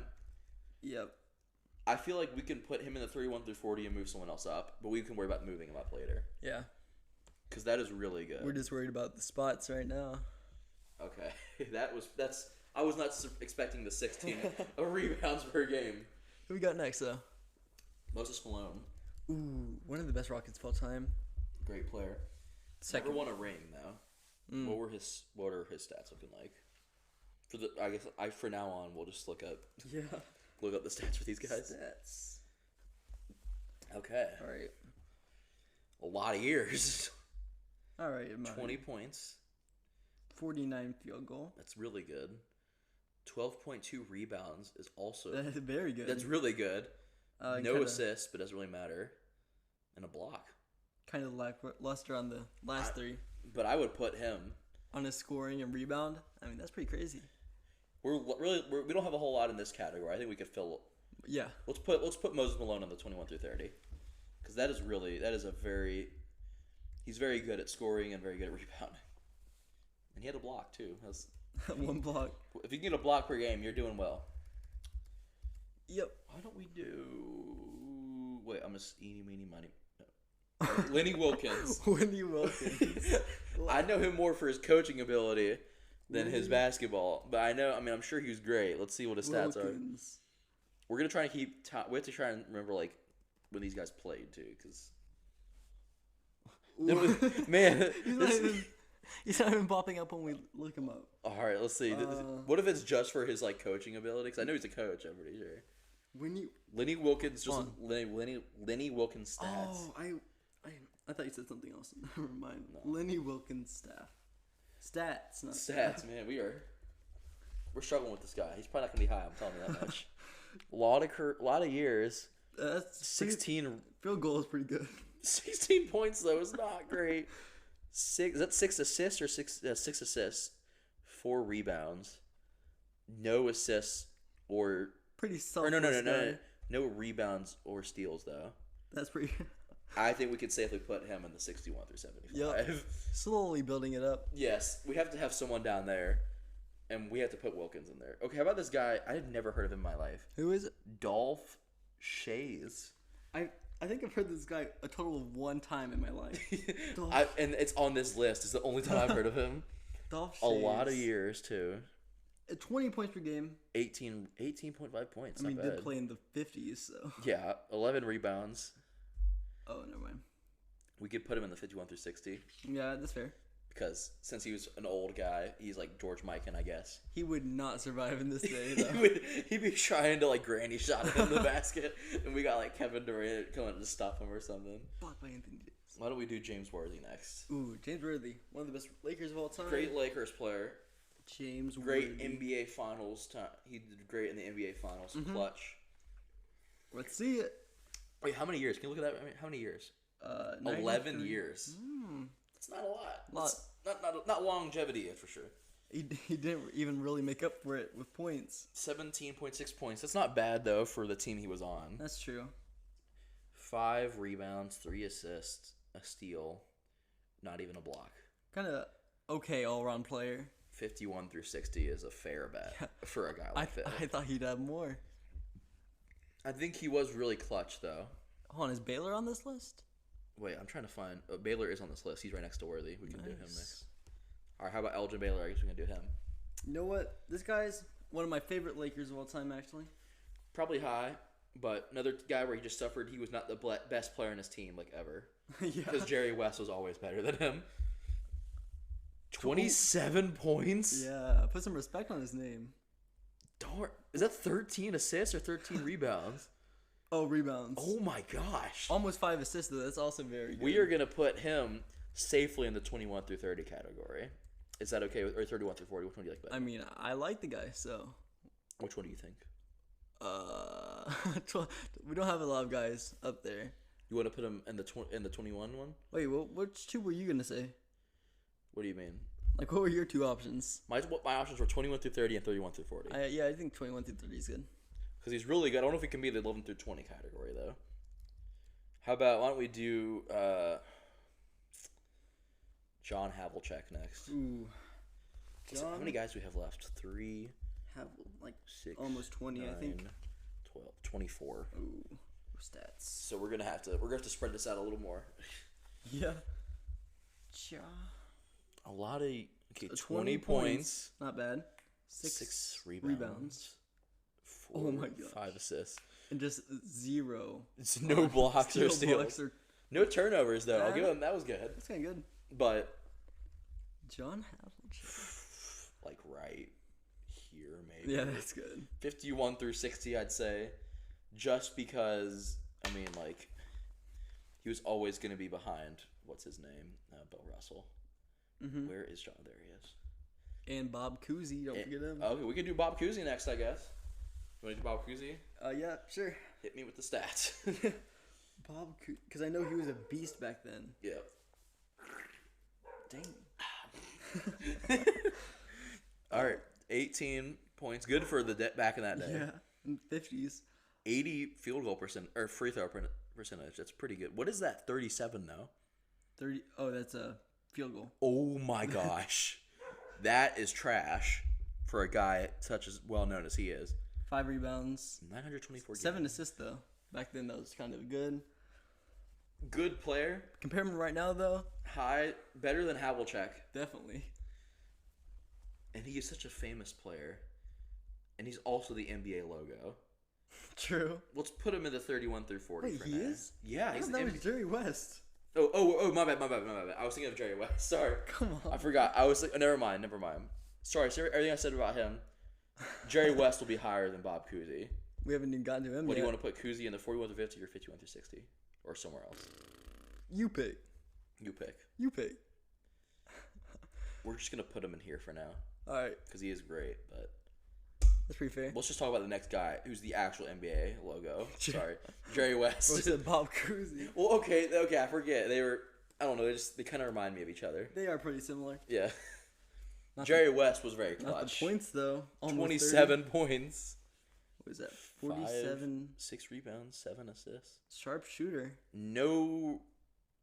Yep. I feel like we can put him in the 31 through 40 and move someone else up, but we can worry about moving him up later. Yeah. Because that is really good. We're just worried about the spots right now. Okay, I was not expecting the 16 rebounds per game. Who we got next though? Moses Malone, Ooh, one of the best Rockets of all time. great player. Second. Never won a ring though. What are his stats looking like? For now on we'll just look up the stats for these guys. Stats. Okay. All right. A lot of years. All right. 20 points. 49 field goal. That's really good. 12.2 rebounds is also That's very good. That's really good. No kinda, assists, but doesn't really matter. And a block. Kind of lackluster on the last three. But I would put him On his scoring and rebound. I mean, that's pretty crazy. we don't have a whole lot in this category. I think we could fill. Yeah. Let's put Moses Malone on the 21 through 30, because he's very good at scoring and very good at rebounding, and he had a block too. One block. If you can get a block per game, you're doing well. Yep. Why don't we do? Wait, I'm just eeny meeny miny. No. Lenny Wilkins. Lenny Wilkins. I know him more for his coaching ability than his basketball, but I'm sure he was great. Let's see what his stats are. We're gonna try and keep. We have to try and remember like when these guys played too, because man, he's not even popping up when we look him up. All right, let's see. What if it's just for his like coaching ability? Because I know he's a coach. I'm pretty sure. Lenny Wilkins, just Lenny Wilkins stats. Oh, I thought you said something else. Never mind. No. Lenny Wilkins stats, not stats. Man, we're struggling with this guy. He's probably not gonna be high. I'm telling you that much. A lot of years. That's 16 field goal is pretty good. 16 points though is not great. Is that 6 assists or 6 assists, 4 rebounds, no assists or pretty selfless. Or no rebounds or steals though. That's pretty. I think we could safely put him in the 61 through 75. Yep. Slowly building it up. Yes, we have to have someone down there. and we have to put Wilkins in there. Okay, how about this guy? I had never heard of him in my life. Who is it? Dolph Shays. I think I've heard this guy a total of one time in my life. And it's on this list. It's the only time I've heard of him. Dolph A Shays. lot of years, too. 20 points per game. 18.5 points. I mean, not did bad. play in the 50s, so. Yeah, 11 rebounds. Oh, never mind. We could put him in the 51 through 60 Yeah, that's fair. because since he was an old guy, he's like George Mikan, I guess. He would not survive in this day, he though. he'd be trying to like granny shot him in the basket, and we got like Kevin Durant coming to stop him or something. Blocked by Anthony Davis. Why don't we do James Worthy next? Ooh, James Worthy, one of the best Lakers of all time. Great Lakers player. James Great Worthy. NBA Finals time. He did great in the NBA Finals. Mm-hmm. Clutch. Let's see it. Wait, how many years? Can you look at that? I mean, how many years? 11 93. years. That's not a lot. Lot. That's not longevity, for sure. He didn't even really make up for it with points. 17.6 points. That's not bad, though, for the team he was on. That's true. 5 rebounds, 3 assists, a steal, not even a block. Kind of okay all-around player. 51 through 60 is a fair bet for a guy like that. I thought he'd have more. I think he was really clutch, though. Hold on, is Baylor on this list? Wait, I'm trying to find... Baylor is on this list. He's right next to Worthy. We can do him Nice. next. All right, how about Elgin Baylor? I guess we can do him. You know what? This guy's one of my favorite Lakers of all time, actually. Probably high, but another guy where he just suffered. He was not the best player in his team, like, ever. Yeah. Because Jerry West was always better than him. 27 points? Yeah, put some respect on his name. Darn. Is that 13 assists or 13 rebounds? Oh, rebounds. Oh my gosh. Almost 5 assists, though. That's also very good. We are going to put him safely in the 21 through 30 category. Is that okay? Or 31 through 40? Which one do you like better? I mean, I like the guy, so. Which one do you think? 12, we don't have a lot of guys up there. You want to put him in the 21 one? Wait, which two were you going to say? What do you mean? Like, what were your two options? My options were 21 through 30 and 31 through 40. I think 21 through 30 is good. Because he's really good. I don't know if he can be the 11 through 20 category, though. How about, why don't we do John Havlicek next? Ooh. How many guys do we have left? 3, Have, like, 6, almost 20, 9, I think. 12, 24. Ooh. Stats. So we're gonna have to spread this out a little more. Yeah. A lot of 20 20 points. Not bad. 6 rebounds. 4, Oh my gosh. 5 assists. And just 0. It's no blocks or steals. Blocks or, No turnovers though. I'll Yeah. give him that was good. that's kind of good. But John Havlicek. like right here maybe. Yeah, that's good. 51 through 60 I'd say. Just because I mean like he was always going to be behind what's his name? Bill Russell. Mm-hmm. Where is John? There he is. And Bob Cousy, don't forget him. Okay, we could do Bob Cousy next, I guess. You want to do Bob Cousy? Yeah, sure. Hit me with the stats. Bob Cousy, because I know he was a beast back then. Yeah. Dang. All right, 18 points. Good for the back in that day. Yeah, in the 50s. 80 field goal or free throw percentage. That's pretty good. What is that? 37 though. 30. Oh, that's a field goal. Oh my gosh, that is trash for a guy such as well known as he is. 5 rebounds. 924. 7 games. assists though. Back then that was kind of good. Good player. Compare him to right now though. Better than Havlicek. Definitely. And he is such a famous player. And he's also the NBA logo. True. Let's put him in the 31 through 40 Wait, for he now. is? Yeah, I he's thought the that NBA. was Jerry West. Oh, my bad. I was thinking of Jerry West. Sorry. Come on. I forgot. I was like, oh, never mind. Sorry, everything I said about him. Jerry West will be higher than Bob Cousy. We haven't even gotten to him What yet. do you want to put Cousy in the 41 through 50 or 51 through 60? Or somewhere else? You pick. You pick. You pick. We're just going to put him in here for now. All right. Because he is great, but... That's pretty fair. Let's just talk about the next guy, who's the actual NBA logo. Sorry. Jerry West. Bro said Bob Cousy. Well, okay, I forget. They kind of remind me of each other. They are pretty similar. Yeah. Not Jerry West was very Not clutch. the points though. Almost 27 points. What is that? 5, 47. 6 rebounds, 7 assists. Sharp shooter. No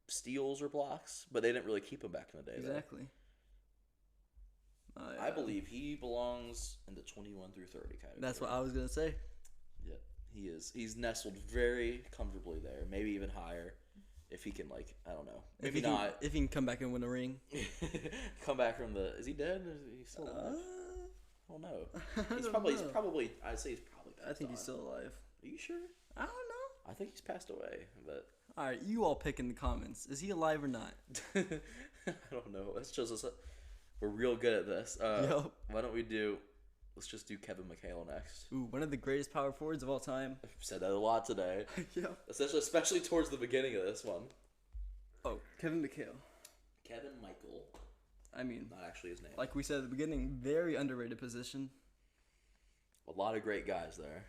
steals or blocks, but they didn't really keep him back in the day. Exactly. I believe he belongs in the 21 through 30 category. That's what I was gonna say. Yeah, he is. He's nestled very comfortably there. Maybe even higher, if he can. Like, I don't know. Maybe not. If he can come back and win a ring. Come back from the. Is he dead? Or is he still alive? I don't know. He's probably. He's probably. I'd say he's probably. I think he's still alive. Are you sure? I don't know. I think he's passed away, but. All right, you all pick in the comments. Is he alive or not? I don't know. That's just we're real good at this. Yep. Why don't we do? Let's just do Kevin McHale next. Ooh, one of the greatest power forwards of all time. I've said that a lot today. Yeah. Especially towards the beginning of this one. Oh, Kevin McHale. Kevin Michael. I mean, Not actually his name. like we said at the beginning, very underrated position. A lot of great guys there.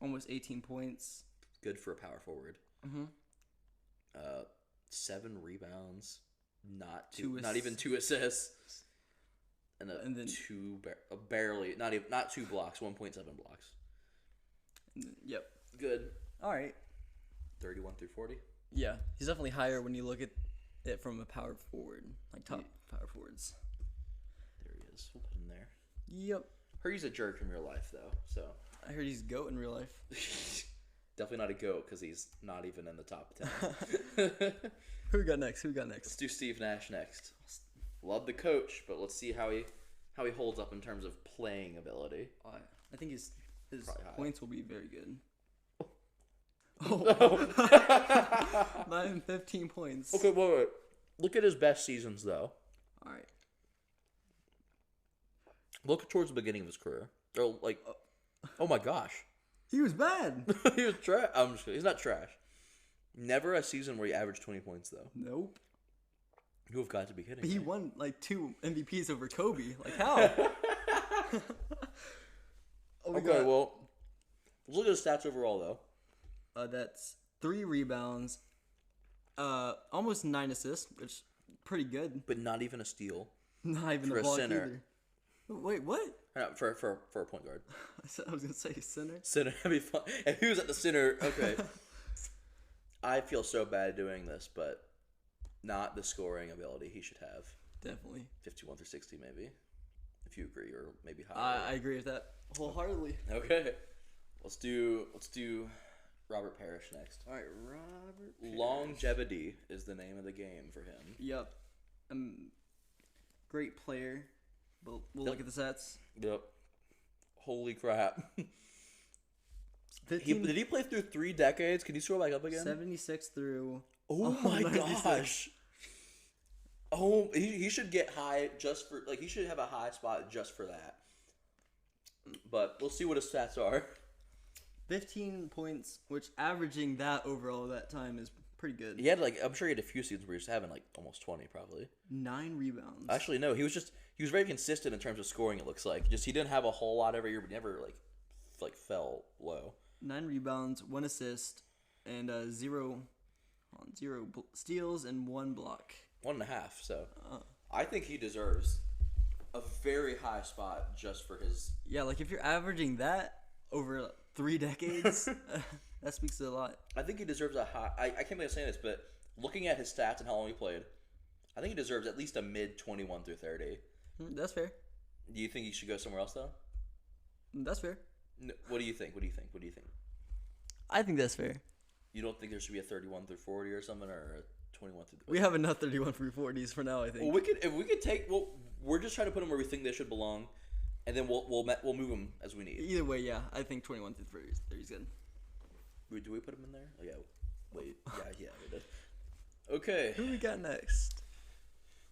Almost 18 points. Good for a power forward. Mm-hmm. 7 rebounds. Not Two even 2 assists. And then barely not 2 blocks, 1.7 blocks. Yep. Good. All right. 31 through 40. Yeah, he's definitely higher when you look at it from a power forward, like top power forwards. There he is. We'll put him there. Yep. Heard he's a jerk in real life though, so. I heard he's GOAT in real life. Definitely not a GOAT because he's not even in the top 10. Who we got next? Let's do Steve Nash next. Love the coach, but let's see how he holds up in terms of playing ability. I think his points will be very good. Oh. Not even 15 points. Okay, wait. Look at his best seasons though. All right. Look towards the beginning of his career. Or like, oh my gosh. He was bad. He was trash. I'm just kidding. He's not trash. Never a season where he averaged 20 points though. Nope. You have got to be kidding He me. won like 2 MVPs over Kobe. Like how? Okay, well, let's look at his stats overall though. That's 3 rebounds, almost 9 assists, which is pretty good. But not even a steal. Not even For a a block center. either. Wait, what? For a point guard. I was gonna say center. Center, that'd be fun. If he was at the center, okay. I feel so bad doing this, but not the scoring ability he should have. Definitely. 51 through 60, maybe. If you agree, or maybe higher. I agree with that wholeheartedly. Okay. Let's do Robert Parrish next. All right, Robert Parrish. Longevity is the name of the game for him. Yep. Great player. We'll look at the stats. Yep. Holy crap. 15, Did he play through 3 decades? Can you scroll back up again? 76 through. Oh my 96. gosh. Oh, he should get high just for, like, he should have a high spot just for that. But we'll see what his stats are. 15 points, which averaging that overall that time is pretty good. He had, like, I'm sure he had a few seasons where he was having, like, almost 20 probably. 9 rebounds. Actually, no, he was very consistent in terms of scoring, it looks like. Just, he didn't have a whole lot every year, but he never, like fell low. 9 rebounds, 1 assist, and 0 steals and 1 block. 1.5, so I think he deserves a very high spot just for his. Yeah, like if you're averaging that over 3 decades, that speaks a lot. I think he deserves a high. I can't believe I'm saying this, but looking at his stats and how long he played, I think he deserves at least a mid 21 through 30. That's fair. Do you think he should go somewhere else though? That's fair. No, what do you think? What do you think? I think that's fair. You don't think there should be a 31 through 40 or something, or a 21 through? We have enough 31 through 40s for now, I think. Well, if we could take. Well, we're just trying to put them where we think they should belong, and then we'll move them as we need. Either way, yeah, I think 21 through 30 is good. Do we put them in there? Oh, yeah. Wait. Yeah, we did. Okay. Who we got next?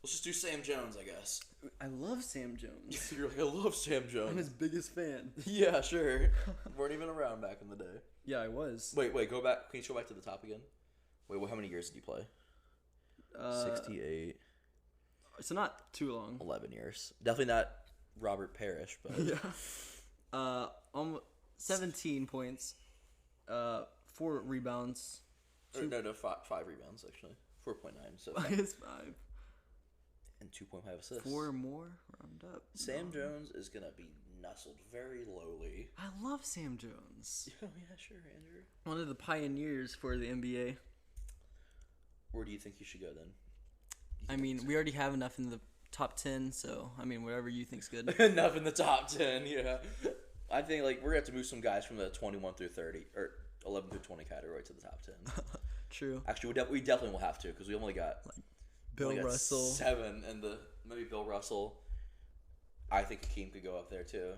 Let's just do Sam Jones, I guess. I love Sam Jones. You're like, I love Sam Jones. I'm his biggest fan. Yeah, sure. Weren't even around back in the day. Yeah, I was. Wait, go back. Can you go back to the top again? Wait, how many years did you play? 68. So not too long. 11 years. Definitely not Robert Parrish, but. Yeah. 17 points. 4 rebounds. No, 5 rebounds, actually. 4.9. So. Minus 5. And 2.5 assists. 4 more? Round up. Sam Jones is going to be nestled very lowly. I love Sam Jones. Oh, yeah, sure, Andrew. One of the pioneers for the NBA. Where do you think he should go then? I mean, we already have enough in the top 10. So I mean, whatever you think's good. Enough in the top 10. Yeah, I think like we're gonna have to move some guys from the 21 through 30 or 11 through 20 category to the top 10. True. Actually, we definitely will have to because we only got Bill Russell. 7, and maybe Bill Russell. I think Hakeem could go up there too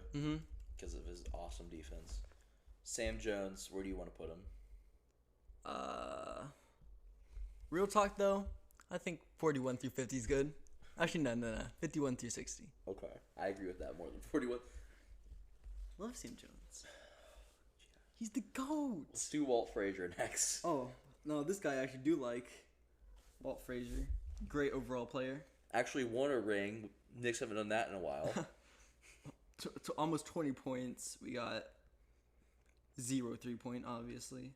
because of his awesome defense. Sam Jones, where do you want to put him? Real talk though, I think 41 through 50 is good. Actually, no. 51 through 60. Okay, I agree with that more than 41. Love Sam Jones. He's the GOAT. Let's do Walt Frazier next. Oh, no, this guy I actually do like. Walt Frazier. Great overall player. Actually won a ring. Knicks haven't done that in a while. To almost 20 points. We got 0 3-point, obviously.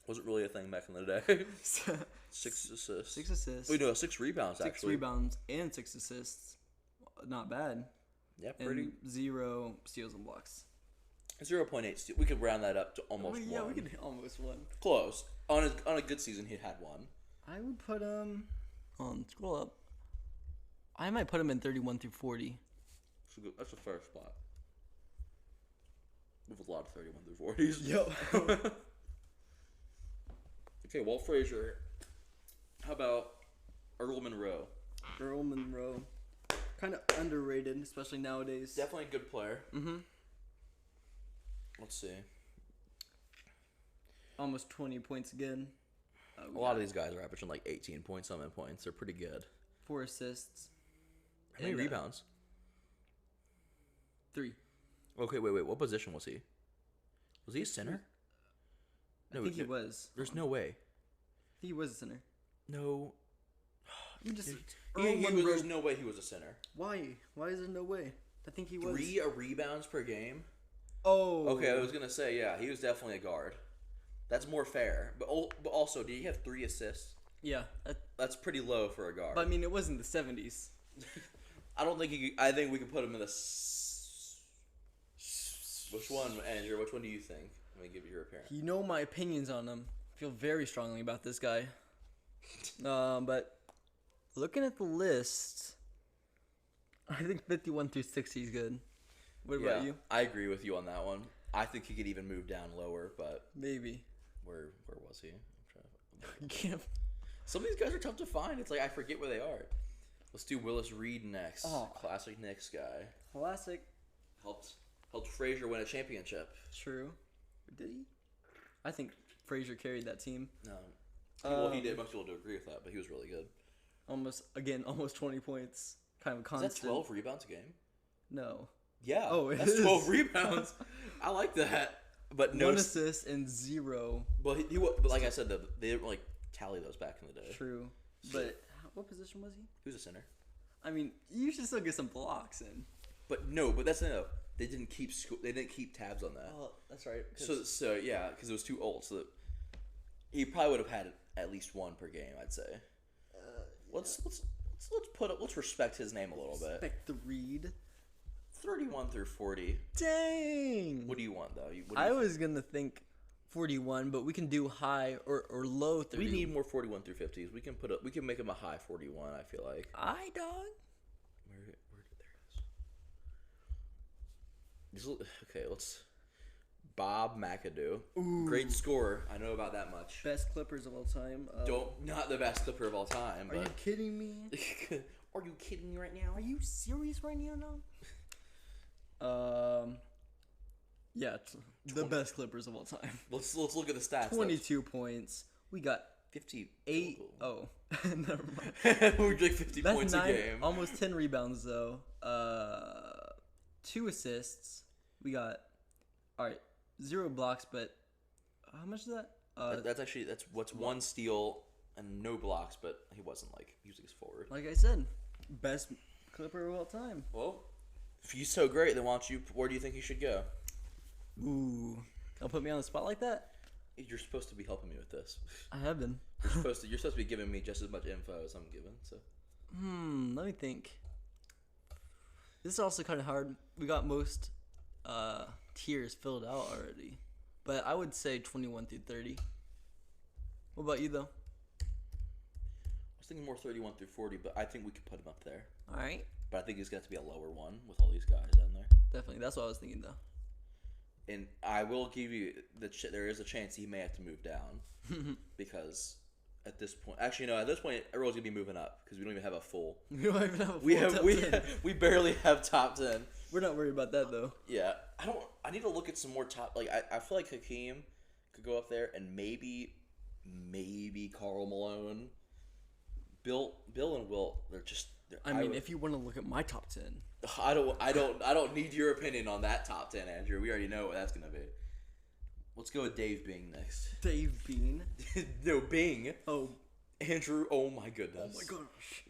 Wasn't really a thing back in the day. 6 assists. 6 assists. Wait, no, 6 rebounds, 6 actually. rebounds and 6 assists. Not bad. Yeah, pretty. And 0 steals and blocks. 0.8 steal. We could round that up to almost 1. Yeah, we could almost 1. Close. On a good season, he had 1. I would put him... scroll up. I might put him in 31 through 40. That's the first spot. With a lot of 31 through 40s. Yo. Okay, Walt Frazier. How about Earl Monroe? Earl Monroe. Kind of underrated, especially nowadays. Definitely a good player. Mm-hmm. Let's see. Almost 20 points again. A lot of these guys are averaging like 18 points, some points. They're pretty good. 4 assists. How many rebounds? 3. Okay, wait. What position was he? Was he a center? I think he was. There's no way. I think he was a center. No. You just There's no way he was a center. Why? Why is there no way? I think he was. 3 rebounds per game? Oh. Okay, I was going to say, yeah, he was definitely a guard. That's more fair. But also, did he have 3 assists? Yeah. That's pretty low for a guard. But I mean, it wasn't the 70s. I don't think I think we could put him in the... Which one, Andrew? Which one do you think? Let me give you your opinion. You know my opinions on him. I feel very strongly about this guy. But looking at the list, I think 51 through 60 is good. What about you? I agree with you on that one. I think he could even move down lower, but maybe. Where was he? I'm trying to... Some of these guys are tough to find. It's like I forget where they are. Let's do Willis Reed next. Oh. Classic Knicks guy. Classic. Helped Frazier win a championship. True. Did he? I think Frazier carried that team. No. Well, he did. Most people do agree with that, but he was really good. Almost 20 points. Kind of constant. Is that 12 rebounds a game? No. Yeah. Oh, it that's is. 12 rebounds. I like that. But no 1 assist and 0. Well, but like I said, they didn't like tally those back in the day. True. But what position was he? He was a center. I mean, you should still get some blocks in. But that's no. They didn't keep tabs on that. Oh, that's right. So yeah, because it was too old. So he probably would have had at least 1 per game, I'd say. Let's respect his name a little bit. Respect the Reed. 31 through 40. Dang. What do you want though? I was gonna think 41, but we can do high or low 30. We need more 41 through 50s. We can make him a high 41. I feel like. I dog. There it is. Okay, let's. Bob McAdoo. Ooh. Great scorer. I know about that much. Best Clippers of all time. Not the best Clipper of all time. Are you kidding me? Are you kidding me right now? Are you serious right now? Yeah, the best Clippers of all time. Let's look at the stats. 22 points. We got 58. Oh, never mind. We like 50 That's points a game. Almost 10 rebounds though. 2 assists. We got 0 blocks, but how much is that? That's what's 1 steal and no blocks, but he wasn't he was forward. Like I said, best Clipper of all time. Well, if he's so great, then where do you think he should go? Ooh, don't put me on the spot like that. You're supposed to be helping me with this. I have been. You're supposed to be giving me just as much info as I'm giving. So. Let me think. This is also kind of hard. We got most tiers filled out already, but I would say 21 through 30. What about you though? I was thinking more 31 through 40, but I think we could put him up there. All right. But I think he's got to be a lower one with all these guys down there. Definitely. That's what I was thinking, though. And I will give you there is a chance he may have to move down because at this point, actually no, at this point everyone's gonna be moving up because we don't even have a full. We don't even have a full we barely have top 10. We're not worried about that though. Yeah, I need to look at some more top. Like I feel like Hakeem could go up there, and maybe Karl Malone, Bill and Wilt. I mean, if you want to look at my top 10. I don't need your opinion on that top 10, Andrew. We already know what that's gonna be. Let's go with Dave Bing next. Dave Bean. No, Bing. Oh. Andrew, oh my goodness. Oh my gosh.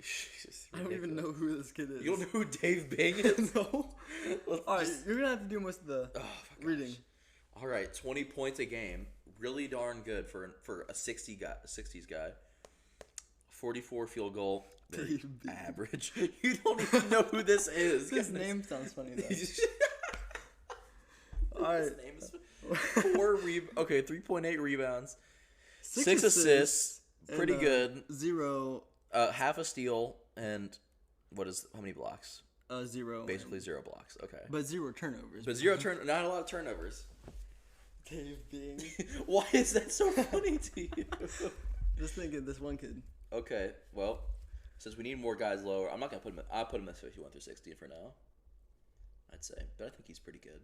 I don't even know who this kid is. You don't know who Dave Bing is? No. Alright, you're gonna have to do most of the reading. Alright, 20 points a game. Really darn good for a 60s guy. 44 field goal. Very average. You don't even know who this is. His name sounds funny though. Alright. His name is 3.8 rebounds. 6 assists. Pretty good. 0. Half a steal and how many blocks? 0. Basically 0 blocks. Okay. But 0 turnovers. But not a lot of turnovers. Dave Bing. Why is that so funny to you? Just thinking this one kid. Okay, well, since we need more guys lower, I'm not gonna put him. I'll put him at 51 through 60 for now. I'd say, but I think he's pretty good.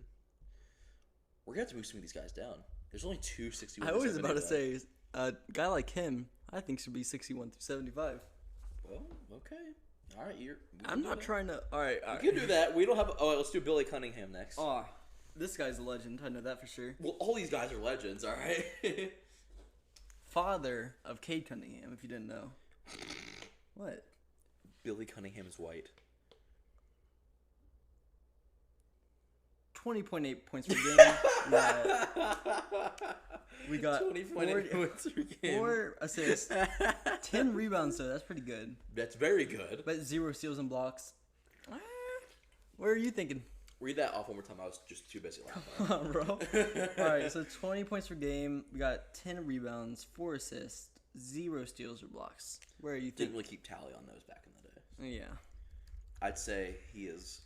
We're gonna have to move some of these guys down. There's only 2 61. I was about to say a guy like him, I think should be 61 through 75. Well, okay, all right. I'm not trying to. All right. We can do that. We don't have. Oh, let's do Billy Cunningham next. Oh, this guy's a legend. I know that for sure. Well, all these guys are legends. All right. Father of Cade Cunningham, if you didn't know. What? Billy Cunningham is white. 20.8 points per game. We got 20.8 points per game. 4 assists, 10 rebounds, though. That's pretty good. That's very good. But 0 steals and blocks. What are you thinking? Read that off one more time. I was just too busy laughing. Come on, bro. All right, so 20 points per game. We got 10 rebounds, 4 assists, 0 steals or blocks. Where are you thinking? Didn't really keep tally on those back in the day. Yeah. I'd say he is.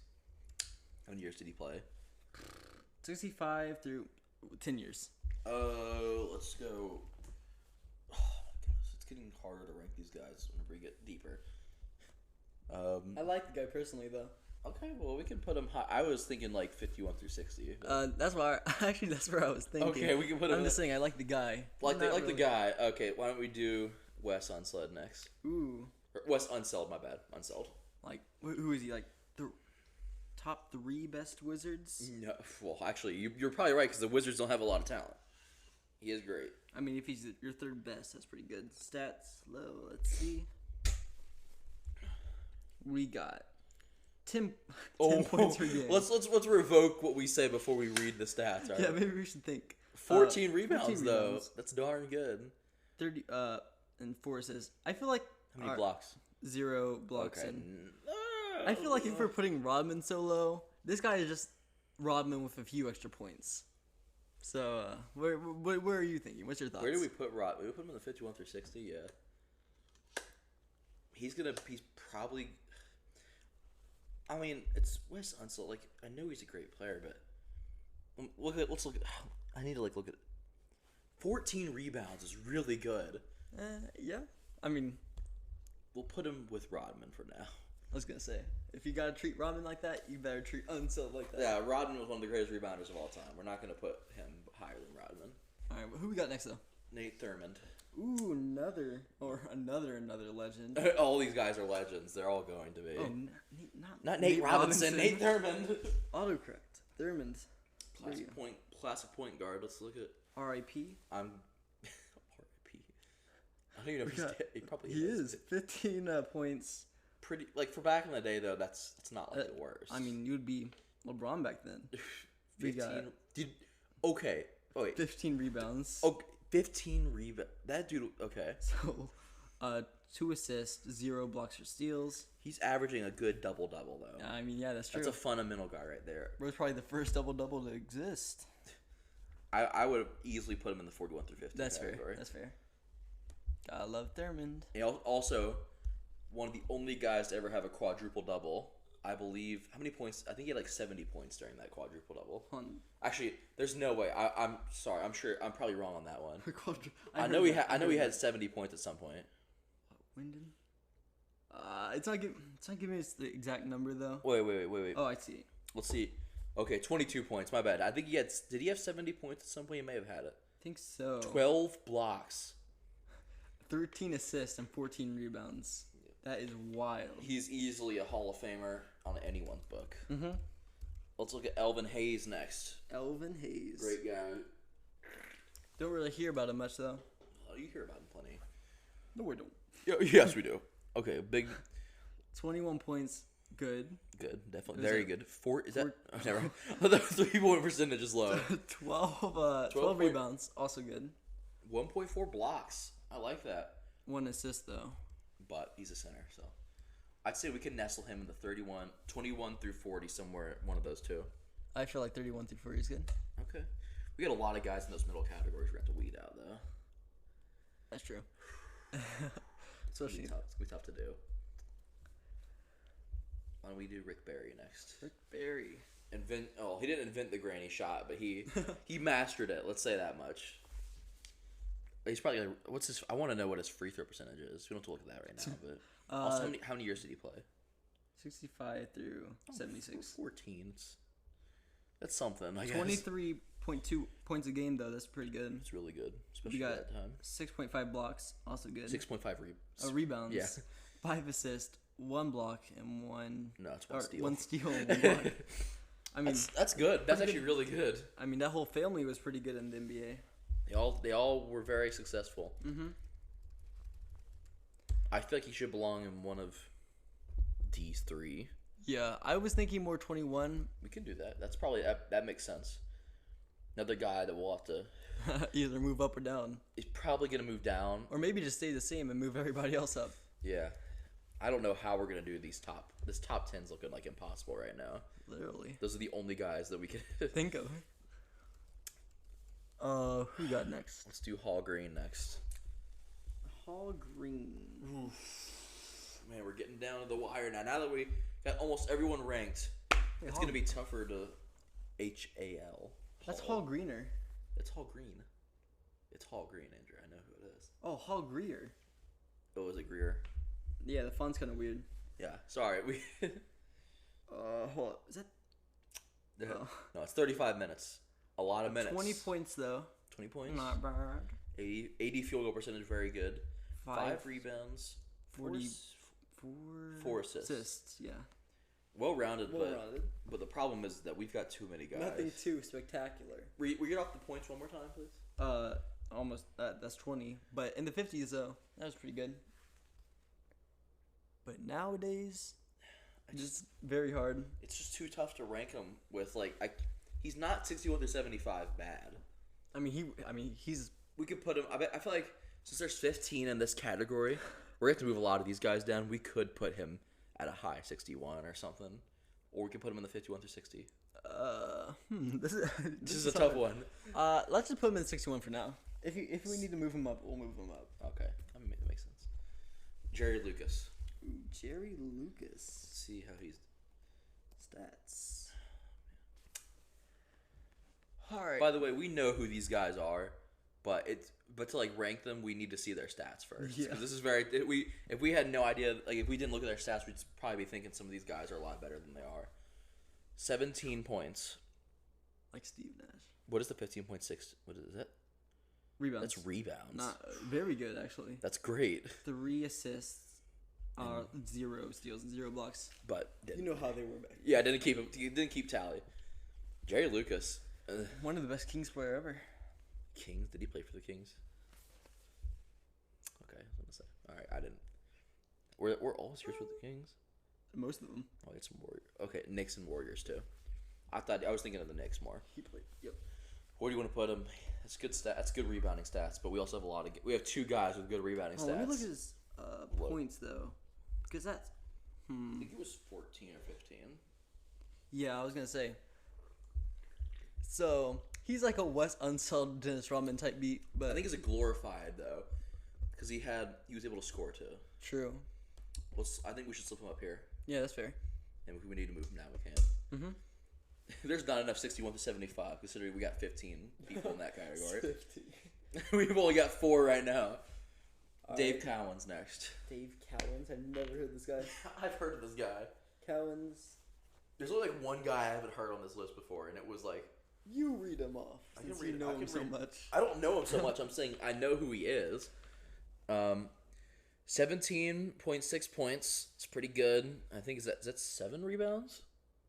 How many years did he play? 65 through 10 years. Let's go. Oh my goodness, it's getting harder to rank these guys whenever we get deeper. I like the guy personally, though. Okay, well we can put him high. I was thinking like 51 through 60. That's why. Actually, that's where I was thinking. Okay, we can put him. I'm just saying I like the guy. The guy. Okay, why don't we do Wes Unseld next? Ooh. Or Wes Unseld. My bad. Unseld. Like who is he? Like the top 3 best Wizards? No. Well, actually, you're probably right because the Wizards don't have a lot of talent. He is great. I mean, if he's your 3rd best, that's pretty good. Stats low. Let's see. We got 10 points per game. Let's revoke what we say before we read the stats. Right? Yeah, maybe we should think. 14 rebounds though. That's darn good. 30 and 4 assists. I feel like how many blocks? 0 blocks. Okay. I feel like if we're putting Rodman so low, this guy is just Rodman with a few extra points. So where are you thinking? What's your thoughts? Where do we put Rodman? We put him in the 51 through 60. Yeah. He's probably. I mean, it's Wes Unseld. Like, I know he's a great player, but let's look at. I need to look at. 14 rebounds is really good. Yeah. I mean, we'll put him with Rodman for now. I was gonna say, if you gotta treat Rodman like that, you better treat Unseld like that. Yeah, Rodman was one of the greatest rebounders of all time. We're not gonna put him higher than Rodman. All right, who we got next though? Nate Thurmond. Ooh, another legend. All these guys are legends. They're all going to be. Oh, not Nate Robinson. Nate Thurmond. Autocorrect. Thurmond. Classic point guard. Let's look at. R.I.P. I'm. R.I.P. I don't even know if he's dead. He probably is. 15 points. Pretty for back in the day though. That's not like the worst. I mean, you would be LeBron back then. 15. Okay. Oh wait. 15 rebounds. Okay. 15 rebounds. That dude. Okay. So, 2 assists, 0 blocks or steals. He's averaging a good double-double though. I mean, yeah, that's true. That's a fundamental guy right there. It was probably the first double-double to exist. I would have easily put him in the 41 through 50 That's category. fair. That's fair. Gotta love Thurmond. And also, one of the only guys to ever have a quadruple double. I believe how many points? I think he had like 70 points during that quadruple double. Actually, there's no way. I'm sorry. I'm sure I'm probably wrong on that one. I know he had 70 points at some point. Wyndon? It's not giving us the exact number though. Wait. Oh, I see. Let's see. Okay, 22 points. My bad. I think he had. Did he have 70 points at some point? He may have had it. I think so. 12 blocks. 13 assists and 14 rebounds. That is wild. He's easily a Hall of Famer on anyone's book. Mm-hmm. Let's look at Elvin Hayes next. Elvin Hayes. Great guy. Don't really hear about him much though. Oh, you hear about him plenty. No, we don't. Yes, we do. Okay, big. 21 points. Good. Good, definitely very good. Is that? Oh, never. The 3-point percentage is low. 12 rebounds, also good. 1.4 blocks. I like that. 1 assist though. But he's a center, so I'd say we can nestle him in the 21 through 40 somewhere. One of those two. I feel like 31 through 40 is good. Okay. We got a lot of guys in those middle categories we have to weed out though. That's true. Especially it's gonna be tough to do. Why don't we do Rick Barry next? Rick Barry. He didn't invent the granny shot, but he mastered it. Let's say that much. He's probably like, what's his? I want to know what his free throw percentage is. We don't have to look at that right now, but also how many years did he play? 65 through 76. 14. That's something. I guess. 23.2 points a game though. That's pretty good. It's really good, especially at that time. 6.5 blocks, also good. 6.5 rebounds. Yeah. 5 assists, 1 block, and 1. No, it's 1 steal. 1 steal and 1 block. I mean, that's good. That's actually really good. I mean, that whole family was pretty good in the NBA. They all were very successful. Mm-hmm. I feel like he should belong in one of these 3. Yeah, I was thinking more 21. We can do that. That's probably that makes sense. Another guy that we'll have to either move up or down. He's probably gonna move down, or maybe just stay the same and move everybody else up. Yeah, I don't know how we're gonna do these top. This top 10's looking like impossible right now. Literally, those are the only guys that we can think of. Who got next? Let's do Hall Green next. Hall Green. Oof. Man, we're getting down to the wire now. Now that we got almost everyone ranked, it's going to be tougher to HAL. That's Hall Greener. It's Hall Green. It's Hall Green, Andrew. I know who it is. Oh, Hall Greer. Oh, is it Greer? Yeah, the font's kind of weird. Yeah, sorry. Hold up. Is that? No, it's 35 minutes. A lot of minutes. 20 points, though. 20 points? Not bad. 80 field goal percentage, very good. 5 rebounds. 4 assists. Yeah. Well-rounded, but the problem is that we've got too many guys. Nothing too spectacular. We get off the points one more time, please? Almost. That's 20. But in the 50s, though, that was pretty good. But nowadays, just very hard. It's just too tough to rank him with, he's not 61 through 75 bad. He's. We could put him. I feel like since there's 15 in this category, we're going to have to move a lot of these guys down. We could put him at a high 61 or something, or we could put him in the 51 through 60. This is a tough one. Let's just put him in 61 for now. If we need to move him up, we'll move him up. Okay, that makes sense. Jerry Lucas. Ooh, Jerry Lucas. Let's see how he's. Stats. All right. By the way, we know who these guys are, but to rank them, we need to see their stats first. Yeah. Because this is if we had no idea, if we didn't look at their stats, we'd probably be thinking some of these guys are a lot better than they are. 17 points. Like Steve Nash. What is the 15.6? What is it? Rebounds. That's rebounds. Not very good, actually. That's great. 3 assists. 0 steals and 0 blocks. But you know how they were back. Yeah, didn't keep tally. Jerry Lucas. One of the best Kings player ever. Kings? Did he play for the Kings? Okay, I was gonna say. All right, I didn't. We're all serious with the Kings. Most of them. Oh, it's some Warriors. Okay, Knicks and Warriors too. I was thinking of the Knicks more. He played. Yep. Where do you want to put him? That's good stat. That's good rebounding stats. But we also have we have 2 guys with good rebounding stats. Let me look at his points though, because that's. I think it was 14 or 15. Yeah, I was gonna say. So he's like a Wes Unseld Dennis Rodman type beat, but I think he's a glorified though, because he was able to score too. True. I think we should slip him up here, Yeah, that's fair. and if we need to move him now, we can. Mm-hmm. There's not enough 61 to 75, considering we got 15 people in that category. 50. We've only got 4 right now. All Dave right. Cowan's next. Dave Cowens. I've never heard this guy. I've heard of this guy. Cowens. There's only like one guy I haven't heard on this list before, and it was like, You read him off. I can Since read you it. know I him can so read- much. I don't know him so much. I'm saying I know who he is. 17.6 points. It's pretty good. I think is that 7 rebounds?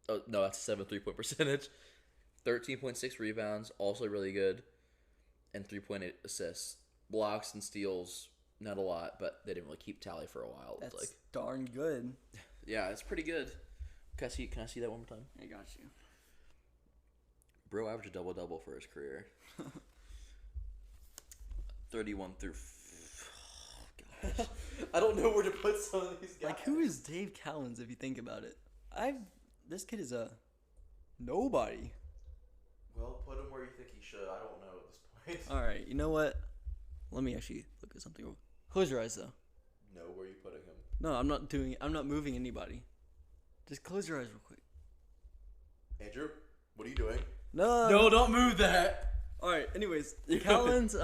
Oh no, that's 7 3-point percentage. 13.6 rebounds, also really good, and 3.8 assists. Blocks and steals, not a lot, but they didn't really keep tally for a while. That's It's like, darn good. yeah, it's pretty good. Can I see that one more time? I got you. Bro averaged a double-double for his career. 31 through... Gosh. I don't know where to put some of these guys. Like, who is Dave Cowens if you think about it? This kid is a nobody. Well, put him where you think he should. I don't know at this point. All right, you know what? Let me actually look at something. Close your eyes, though. No, where are you putting him? No, I'm not moving anybody. Just close your eyes real quick. Andrew, what are you doing? No. don't move that. All right. Anyways, Cowens.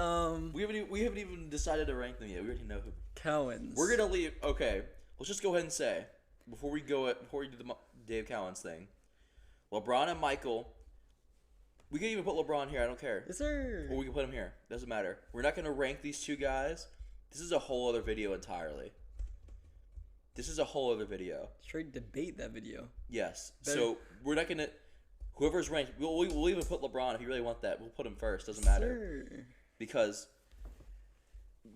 We haven't even decided to rank them yet. We already know who. Cowens. We're gonna leave. Okay, let's just go ahead and say before we do the Dave Cowens thing, LeBron and Michael. We can even put LeBron here. I don't care. Yes, sir. Or we can put him here. Doesn't matter. We're not gonna rank these two guys. This is a whole other video entirely. This is a whole other video. Straight debate that video. Yes. Better- So we're not gonna. Whoever's ranked, we'll even put LeBron if you really want that. We'll put him first. Doesn't matter. Sir. Because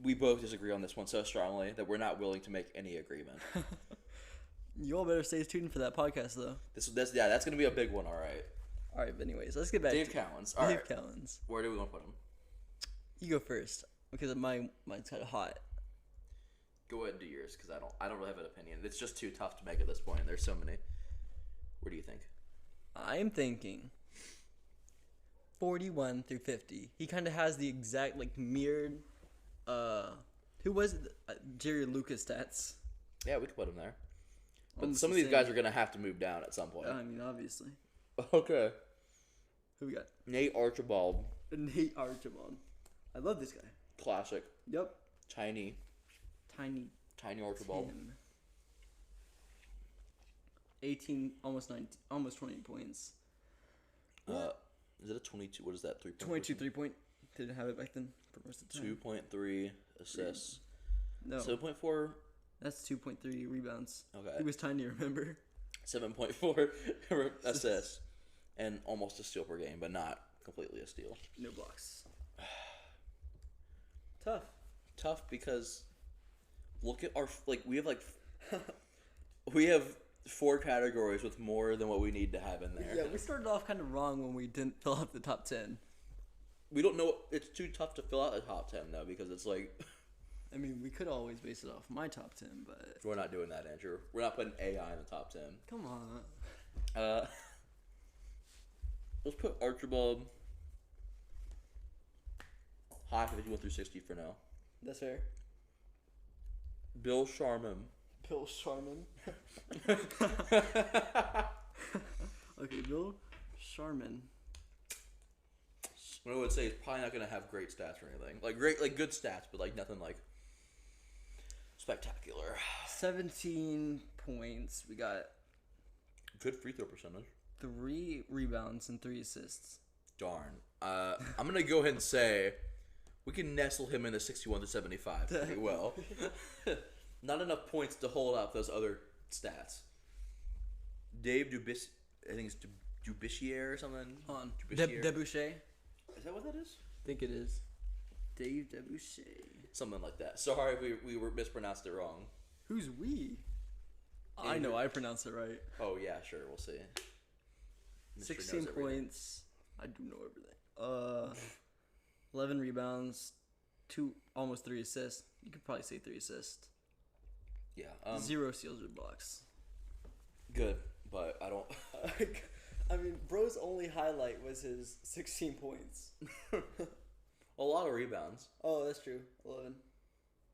we both disagree on this one so strongly that we're not willing to make any agreement. You all better stay tuned for that podcast, though. That's gonna be a big one. All right. All right, but anyways, let's get back Dave to Cowens. All Dave right. Cowens. Where do we want to put him? You go first because mine's kind of hot. Go ahead and do yours because I don't really have an opinion. It's just too tough to make at this point. There's so many. Where do you think? I'm thinking 41 through 50. He kind of has the exact mirrored. Who was it? Jerry Lucas stats. Yeah, we could put him there. But Almost some of the these same. guys are gonna have to move down at some point. I mean, obviously. Okay. Who we got? Nate Archibald, Nate Archibald. I love this guy. classic, Yep. tiny Tiny Archibald. Tim. 18, almost 19, almost 20 points. Is it a 22? What is that? 3 22 3-point. Didn't have it back then for most of the time. 2.3 assists. No, 7.4. that's 2.3 rebounds. Okay. He was tiny, remember? 7.4 assists, and almost a steal per game, but not completely a steal. No blocks. Tough. Tough because look at our we have 4 categories with more than what we need to have in there. Yeah, we started off kind of wrong when we didn't fill out the top 10. We don't know. It's too tough to fill out the top 10 though because it's like I mean, we could always base it off my top 10, but we're not doing that, Andrew. We're not putting AI in the top 10. come on. Let's put Archibald high 51 through 60 for now. That's fair. Bill Sharman. Bill Sharman. Okay, Bill Sharman. What I would say is probably not gonna have great stats or anything. Like good stats, but like nothing like spectacular. 17 points. We got Good free throw percentage. 3 rebounds and 3 assists. Darn. I'm gonna go ahead and say we can nestle him in the 61 to 75 pretty well. Not enough points to hold up those other stats. Dave Dubis, I think it's Dubissier or something. Hold on. Dubissier. Debouché? Is that what that is? I think it is. Dave Debouché. Something like that. Sorry, we were mispronounced it wrong. Who's we? I Andrew. know I pronounced it right. Oh yeah, sure, we'll see. Mystery 16 knows everything. points. I do know everything. 11 rebounds, 2 almost 3 assists. You could probably say 3 assists. Yeah. 0 steals or blocks. Good, but I don't. I mean, bro's only highlight was his 16 points. A lot of rebounds, Oh, that's true. 11.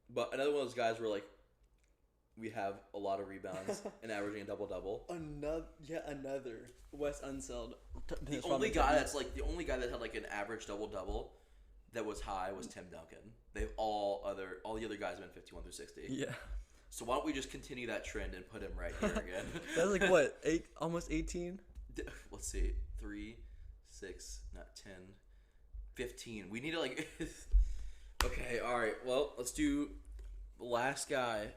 but another one of those guys where like we have a lot of rebounds and averaging a double-double. Another Wes Unseld. The only guy that had like an average double-double that was high was Tim Duncan. They've all the other guys have been 51 through 60. Yeah. So why don't we just continue that trend and put him right here again? That's like what, almost 18? Let's see, 3, 6, not 10, 15. We need to like. Okay, all right. Well, let's do the last guy,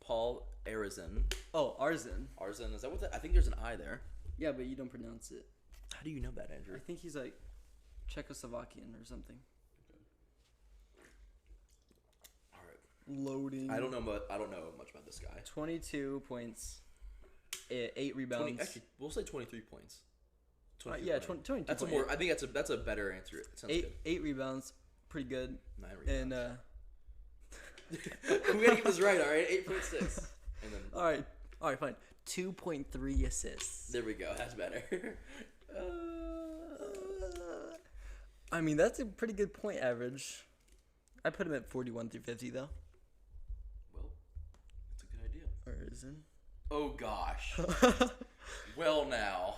Paul Arizin. Oh, Arzin. Arzin, is that what? I think there's an I there. Yeah, but you don't pronounce it. How do you know that, Andrew? I think he's like Czechoslovakian or something. All right. Loading. I don't know much about this guy. 22 points, 8 rebounds. Actually, we'll say 23 points. 23 yeah, points. 22. That's a more. I think that's a better answer. It sounds good. 8 rebounds, pretty good. 9 rebounds. And we gotta get this right. All right, 8.6. And then. All right, fine. 2.3 assists. There we go. That's better. I mean, that's a pretty good point average. I put him at 41 through 50 though. Well, that's a good idea. Arizin. Oh gosh. Well now.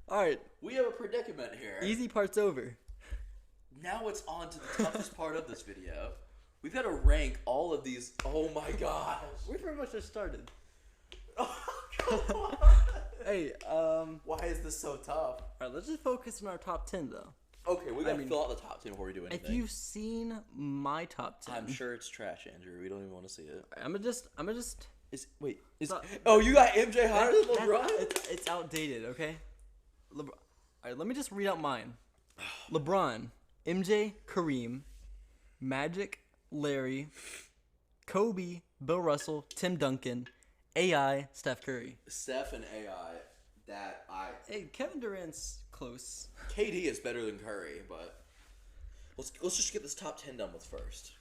All right. We have a predicament here. Easy part's over. Now it's on to the toughest part of this video. We've got to rank all of these. Oh my gosh. We pretty much just started. Oh, come on. Hey, Why is this so tough? all right, let's just focus on our top 10 though. Okay, we gotta fill out the top 10 before we do anything. If you've seen my top 10, I'm sure it's trash, Andrew. We don't even want to see it. I'm gonna just. Oh, you got MJ higher than LeBron? It's outdated, okay? All right, let me just read out mine. LeBron, MJ, Kareem, Magic, Larry, Kobe, Bill Russell, Tim Duncan, AI, Steph Curry. Steph and AI, Hey, Kevin Durant's close. KD is better than Curry, but let's just get this top 10 done with first.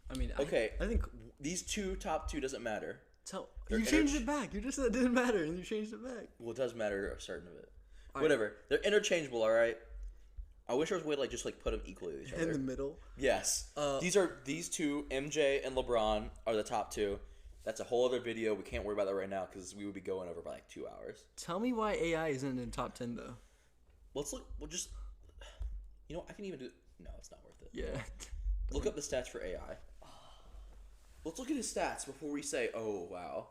I mean, Okay. I think These top two doesn't matter. you changed it back. You just said it didn't matter, and you changed it back. Well, it does matter a certain of it. All Whatever. Right. They're interchangeable, all right? I wish there was a way to just put them equally with each other. In the middle. Yes. These two, MJ and LeBron, are the top two. That's a whole other video. We can't worry about that right now because we would be going over by 2 hours. Tell me why AI isn't in top 10 though. Let's look. We'll just. I can even do. No, it's not worth it. Yeah. Look up the stats for AI. Let's look at his stats before we say, "Oh wow."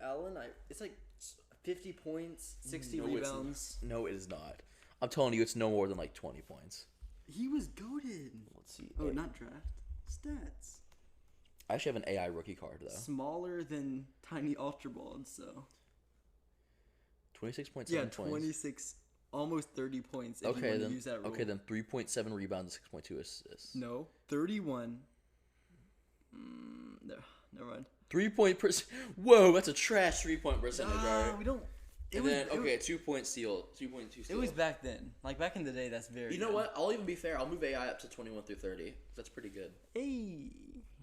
Allen, it's like 50 points, 60 rebounds. No, it is not. I'm telling you, it's no more than 20 points. He was goated. Let's see. Oh, not draft. Stats. I actually have an AI rookie card though. Smaller than Tiny Ultra Bald, so. 26.7 yeah, points. 26, almost 30 points. If Okay, you want then. to use that rule. Okay, then 3.7 rebounds, 6.2 assists. No, 31. Never mind. 3-point percent. Whoa, that's a trash 3-point percentage. Nah, we don't. And then 2-point steal, 2.2 steal. It was back then. Like back in the day, that's very. You know what? I'll even be fair. I'll move AI up to 21 through 30. That's pretty good. Hey.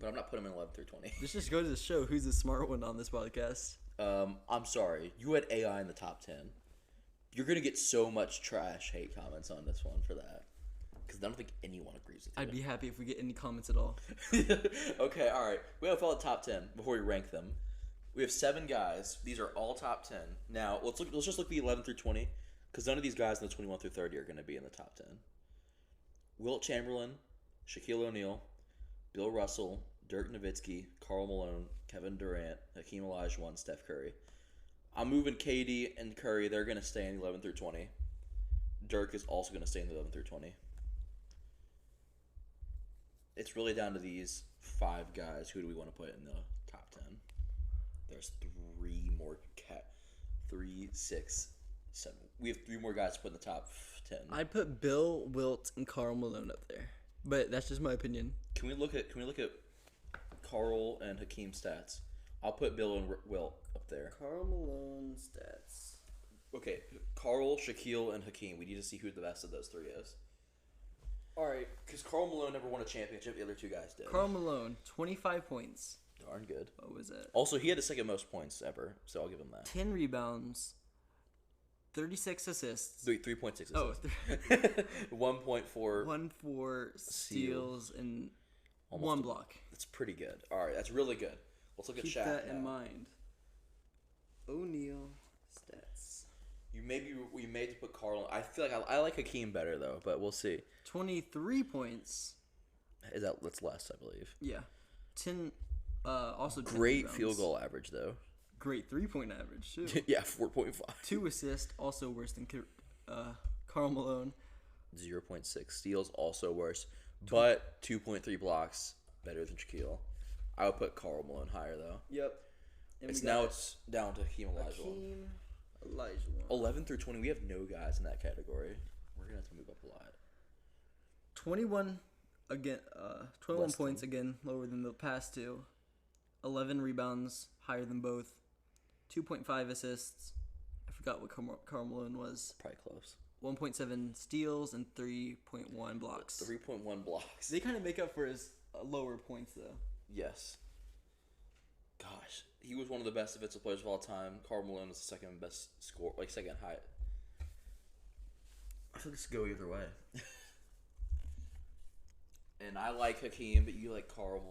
But I'm not putting him in 11 through 20. Let's just go to the show. Who's the smart one on this podcast? I'm sorry. You had AI in the top 10. You're gonna get so much trash hate comments on this one for that. Because I don't think anyone agrees with you. I'd be happy if we get any comments at all. Okay, all right. We have to fill out top 10 before we rank them. We have 7 guys. These are all top 10. Now let's just look at the 11 through 20, because none of these guys in the 21 through 30 are going to be in the top 10. Wilt Chamberlain, Shaquille O'Neal, Bill Russell, Dirk Nowitzki, Karl Malone, Kevin Durant, Hakeem Olajuwon, Steph Curry. I'm moving KD and Curry. They're going to stay in the 11 through 20. Dirk is also going to stay in the 11 through 20. It's really down to these 5 guys. Who do we want to put in the top 10? There's 3 more 3, 6, 7. We have 3 more guys to put in the top 10. I put Bill, Wilt, and Karl Malone up there, but that's just my opinion. Can we look at Karl and Hakeem's stats? I'll put Bill and Wilt up there. Karl Malone stats. Okay, Karl, Shaquille, and Hakeem. We need to see who the best of those 3 is. All right. Because Karl Malone never won a championship. The other 2 guys did. Karl Malone, 25 points. Darn good. What was it? Also, he had the second most points ever, so I'll give him that. 10 rebounds, 36 assists. 3.6 assists. Oh, 1.4. 1.4 steals and Almost 1 block. That's pretty good. All right, that's really good. Let's look Keep at Shaq that now. in mind. O'Neal stats. We may have to put Carl. I feel like I like Hakeem better though, but we'll see. 23 points. That's less, I believe. Yeah. 10. Also 10 Great rebounds. field goal average though. Great 3-point average too. Yeah, 4.5. 2 assists, also worse than Karl Malone. 0.6 steals, also worse, but 2.3 blocks, better than Shaquille. I would put Karl Malone higher though. Yep. And It's we got now it's down to Hakeem Olajuwon. Hakeem Olajuwon. 11 through 20, we have no guys in that category. We're gonna have to move up a lot. 21 again. 21 Less points than. again, lower than the past two. 11 rebounds, higher than both. 2.5 assists. I forgot what Karl Malone was. Probably close. 1.7 steals and 3.1 blocks. 3.1 blocks. They kind of make up for his lower points though. Yes. Gosh, he was one of the best defensive players of all time. Karl Malone is the second best score, like second high. I think this could go either way. And I like Hakeem, but you like Karl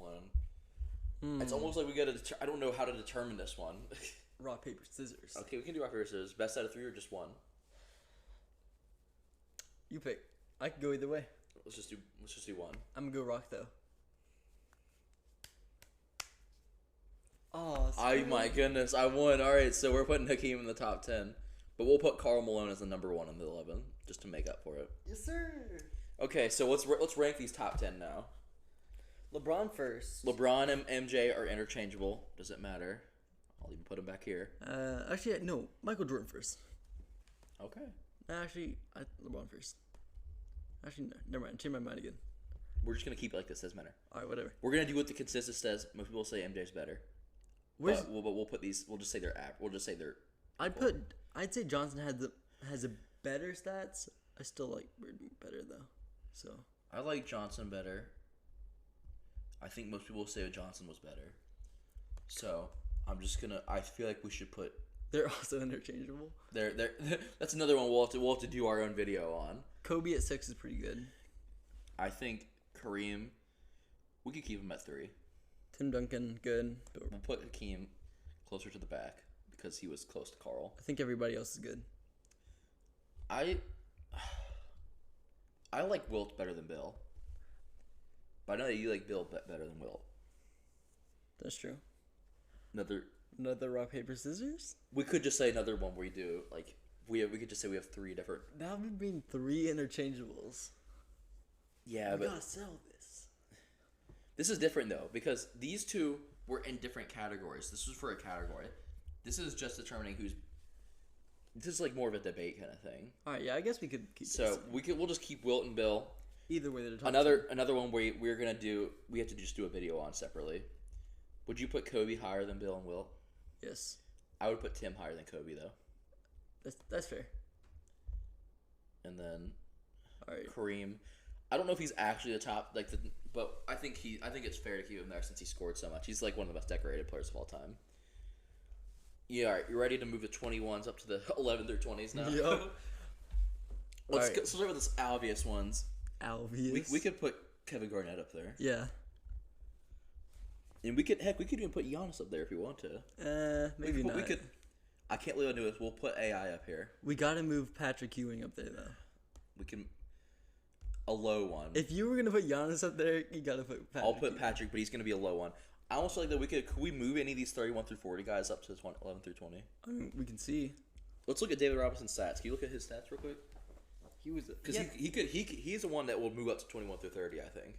Malone. It's almost like we gotta. I don't know how to determine this one. Rock, paper, scissors. Okay, we can do rock paper scissors. Best out of 3 or just one? You pick. I could go either way. Let's just do one. I'm gonna go rock though. Oh, My goodness, I won. All right, so we're putting Hakeem in the top 10, but we'll put Karl Malone as the number 1 in the 11 just to make up for it. Yes, sir. Okay, so let's rank these top 10 now. LeBron first. LeBron and MJ are interchangeable. Does it matter? I'll even put him back here. Actually, no. Michael Jordan first. Okay. Actually, LeBron first. Actually, no. Never mind. Change my mind again. We're just gonna keep it like this. Doesn't matter. All right, whatever. We're gonna do what the consensus says. Most people say MJ's better. Where's But we'll put these. We'll just say they're app. We'll just say they're. I'd say Johnson has a better stats. I still like Bird better though. So I like Johnson better. I think most people say Johnson was better. So I'm just gonna. I feel like we should put. they're also interchangeable. They're that's another one we'll have to do our own video on. Kobe at 6 is pretty good. I think Kareem. We could keep him at 3. Tim Duncan, good. But We'll put Hakeem closer to the back because he was close to Carl. I think everybody else is good. I like Wilt better than Bill. But I know that you like Bill better than Wilt. That's true. Another rock paper scissors. We could just say another one where we do like we could just say we have 3 different. That would mean 3 interchangeables. Yeah, We but gotta sell this. this is different though because these two were in different categories. This was for a category. This is just determining who's. This is like more of a debate kind of thing. All right, yeah, I guess we could keep. So this. we'll just keep Wilt and Bill. Either way, they're top Another one we're gonna do. We have to just do a video on separately. Would you put Kobe higher than Bill and Wilt? two. Yes, I would put Tim higher than Kobe though. that's fair. And then All right. Kareem. I don't know if he's actually the top, but I think it's fair to keep him there since he scored so much. He's like one of the best decorated players of all time. Yeah, all right, you ready to move the 21s up to the 11 through 20s now? Yep. Let's start with the obvious ones. Alvius. We could put Kevin Garnett up there, Yeah. and we could even put Giannis up there if we want to. Maybe not. We could. I can't believe I knew this. We'll put AI up here. We gotta move Patrick Ewing up there though. We can. A low one. If you were gonna put Giannis up there, you gotta put Patrick. I'll put Ewing. Patrick, but he's gonna be a low one. I also like that could we move any of these 31 through 40 guys up to 11 through 20? I mean, we can see. Let's look at David Robinson's stats. Can you look at his stats real quick? He was Because he's the one that will move up to 21 through 30. I think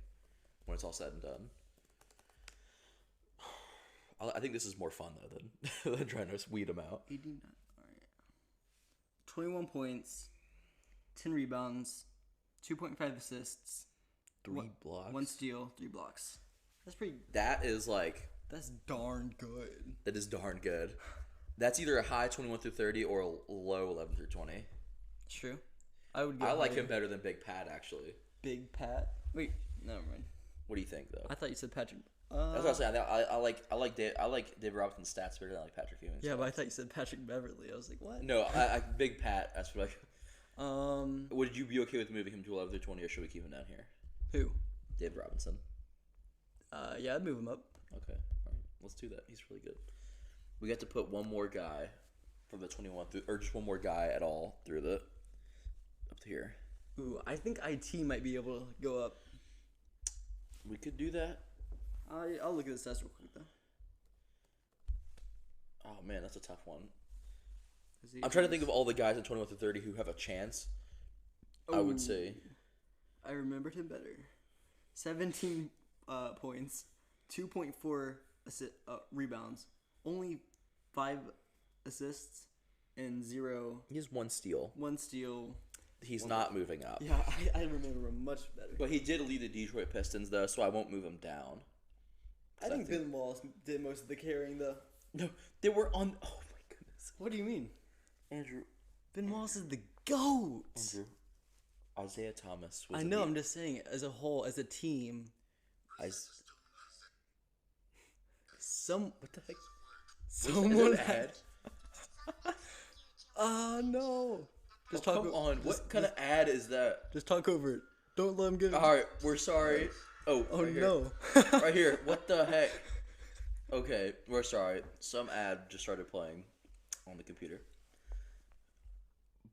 when it's all said and done. I think this is more fun though than trying to weed them out. 89. All right. 21 points, 10 rebounds, 2.5 assists, 3 blocks. 1 steal, 3 blocks. That's pretty. That is like. That's darn good. That is darn good. That's either a high 21 through 30 or a low 11 through 20. True. I would. Go I like higher. him better than Big Pat actually. Big Pat. Wait, never mind. What do you think though? I thought you said Patrick. That's what I'm saying. I like David Robinson's stats better than I like Patrick Ewing's. Yeah, stats. but I thought you said Patrick Beverly. I was like, what? No, Big Pat. That's what I. Would you be okay with moving him to 11 through 20, or should we keep him down here? Who? David Robinson. Yeah, I'd move him up. Okay, all right, let's do that. He's really good. We got to put one more guy. for the 21 through, or just one more guy at all through the up to here. Ooh, I think IT might be able to go up. We could do that. I'll look at the stats real quick though. Oh man, that's a tough one. I'm trying to think of all the guys in 21 through 30 who have a chance. I would say. I remembered him better. 17 points, 2.4 rebounds, only 5 assists, and 0. He has 1 steal. 1 steal. He's not moving up. Yeah, I remember him much better. But he did lead the Detroit Pistons though, so I won't move him down. I think Ben Wallace did most of the carrying though. No, they were on. Oh my goodness. What do you mean? Andrew. Ben Wallace is the GOAT. Andrew. Isaiah Thomas was I know, I'm just saying, as a whole, as a team. What the heck? Someone had. No. Just talk on. What kind of ad is that? Just talk over it. Don't let him get it. All right, we're sorry. Oh right no. Right here. What the heck? Okay, we're sorry. Some ad just started playing on the computer.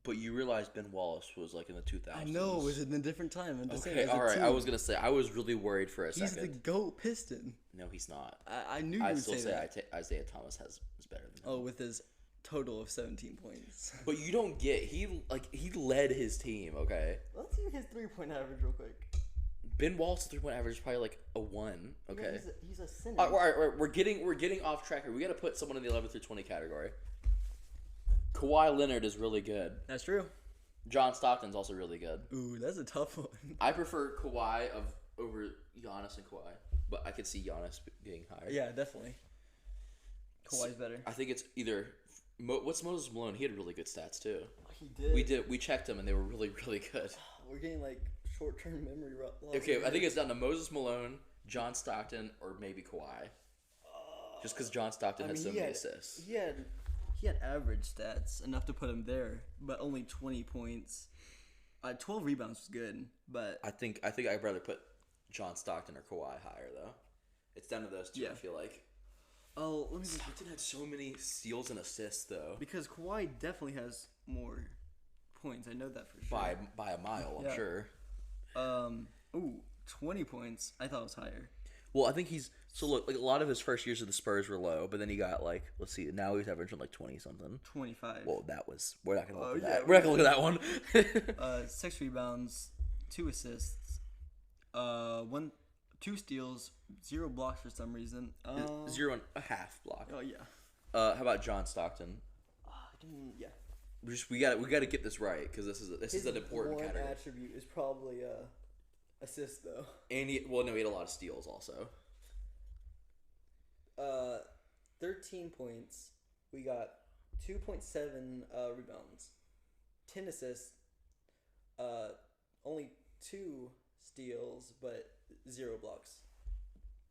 But you realize Ben Wallace was like in the 2000s. I know, it was in a different time. I'm just saying. Okay, all right. I was gonna say I was really worried for a second. He's the GOAT Piston. No, he's not. I knew you would say that. I still say Isaiah Thomas is better than him. Oh, with his total of 17 points. But you don't get he led his team. Okay. Let's see his 3-point average real quick. Ben Wallace's 3-point average is probably like a 1. Okay. Yeah, he's a center. All right, we're getting off track here. We got to put someone in the 11 through 20 category. Kawhi Leonard is really good. That's true. John Stockton's also really good. Ooh, that's a tough one. I prefer Kawhi over Giannis and Kawhi, but I could see Giannis getting higher. Yeah, definitely. Kawhi's better. I think it's either what's Moses Malone? He had really good stats too. He did. We checked them and they were really really good. We're getting like short-term memory loss. Okay, I think it's down to Moses Malone, John Stockton, or maybe Kawhi. Just because John Stockton had so many assists. He had average stats enough to put him there, but only 20 points. 12 rebounds was good, but I think I'd rather put John Stockton or Kawhi higher though. It's down to those two. Yeah. I feel like. Oh, let me just, Stockton had so many steals and assists though. because Kawhi definitely has more points. I know that for sure. By a mile, I'm Yeah. sure. 20 points. I thought it was higher. Well, I think he's look like a lot of his first years of the Spurs were low, but then he got like let's see, now he's averaging like 20 something. 25. Well, we're not gonna look at yeah, that. We're not gonna look at that one. 6 rebounds, 2 assists, 2 steals, 0 blocks for some reason. 0.5 block. Oh yeah. How about John Stockton? Yeah. We got to get this right because this is an important one category. attribute is probably assist though. And he had a lot of steals also. 13 points. We got 2.7 rebounds, 10 assists, only 2 steals, but 0 blocks.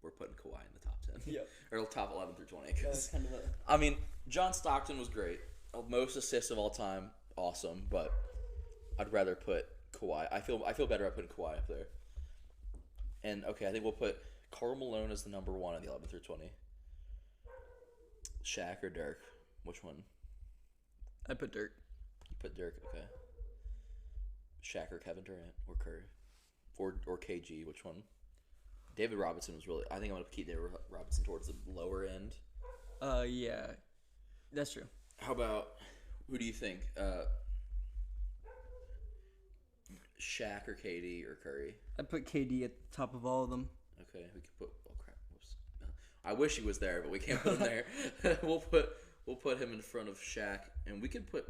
We're putting Kawhi in the top 10. Yep. Or top 11 through 20. That was kind of a... I mean, John Stockton was great. Most assists of all time, awesome. But I'd rather put Kawhi. I feel better at putting Kawhi up there. And okay, I think we'll put Karl Malone as the number 1 in the 11 through 20. Shaq or Dirk? Which one? I put Dirk. You put Dirk, okay. Shaq or Kevin Durant or Curry, or KG? Which one? David Robinson was really. I think I'm gonna keep David Robinson towards the lower end. Yeah, that's true. How about who do you think? Shaq or KD or Curry? I put KD at the top of all of them. Okay, we could put. Oh crap! Whoops. I wish he was there, but we can't put him there. We'll put him in front of Shaq, and we could put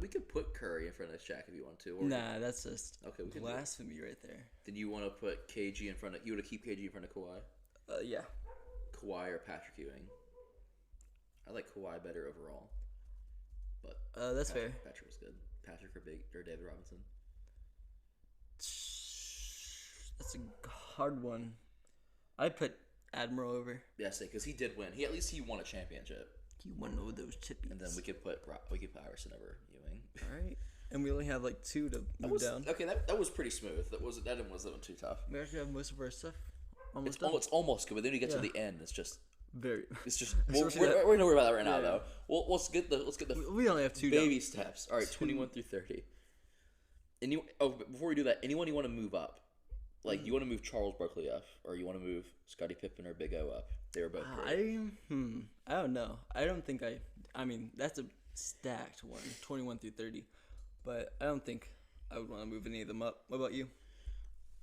Curry in front of Shaq if you want to. Or Nah, that's just okay. We blasphemy right there. Then you want to put KG in front of? You want to keep KG in front of Kawhi? Yeah. Kawhi or Patrick Ewing? I like Kawhi better overall, but That's fair. Patrick was good. Patrick or David Robinson? That's a hard one. I'd put Admiral over. Yeah, because he did win. He won a championship. He won all those chippies. And then we could put Iverson over Ewing. All right. And we only have like 2 to move down. Okay, that was pretty smooth. That wasn't too tough. We actually have most of our stuff It's almost done. almost good, but then you get to the end, it's just Very. It's just Especially we're that- gonna worry about that right now Yeah. though. Well, let's get the We only have two. baby down. steps. All right, Two. 21 through 30. But before we do that, anyone you want to move up? Like, you want to move Charles Barkley up, or you want to move Scottie Pippen or Big O up? They were both great. I don't know. I don't think I mean, that's a stacked one, 21 through 30. But I don't think I would want to move any of them up. What about you?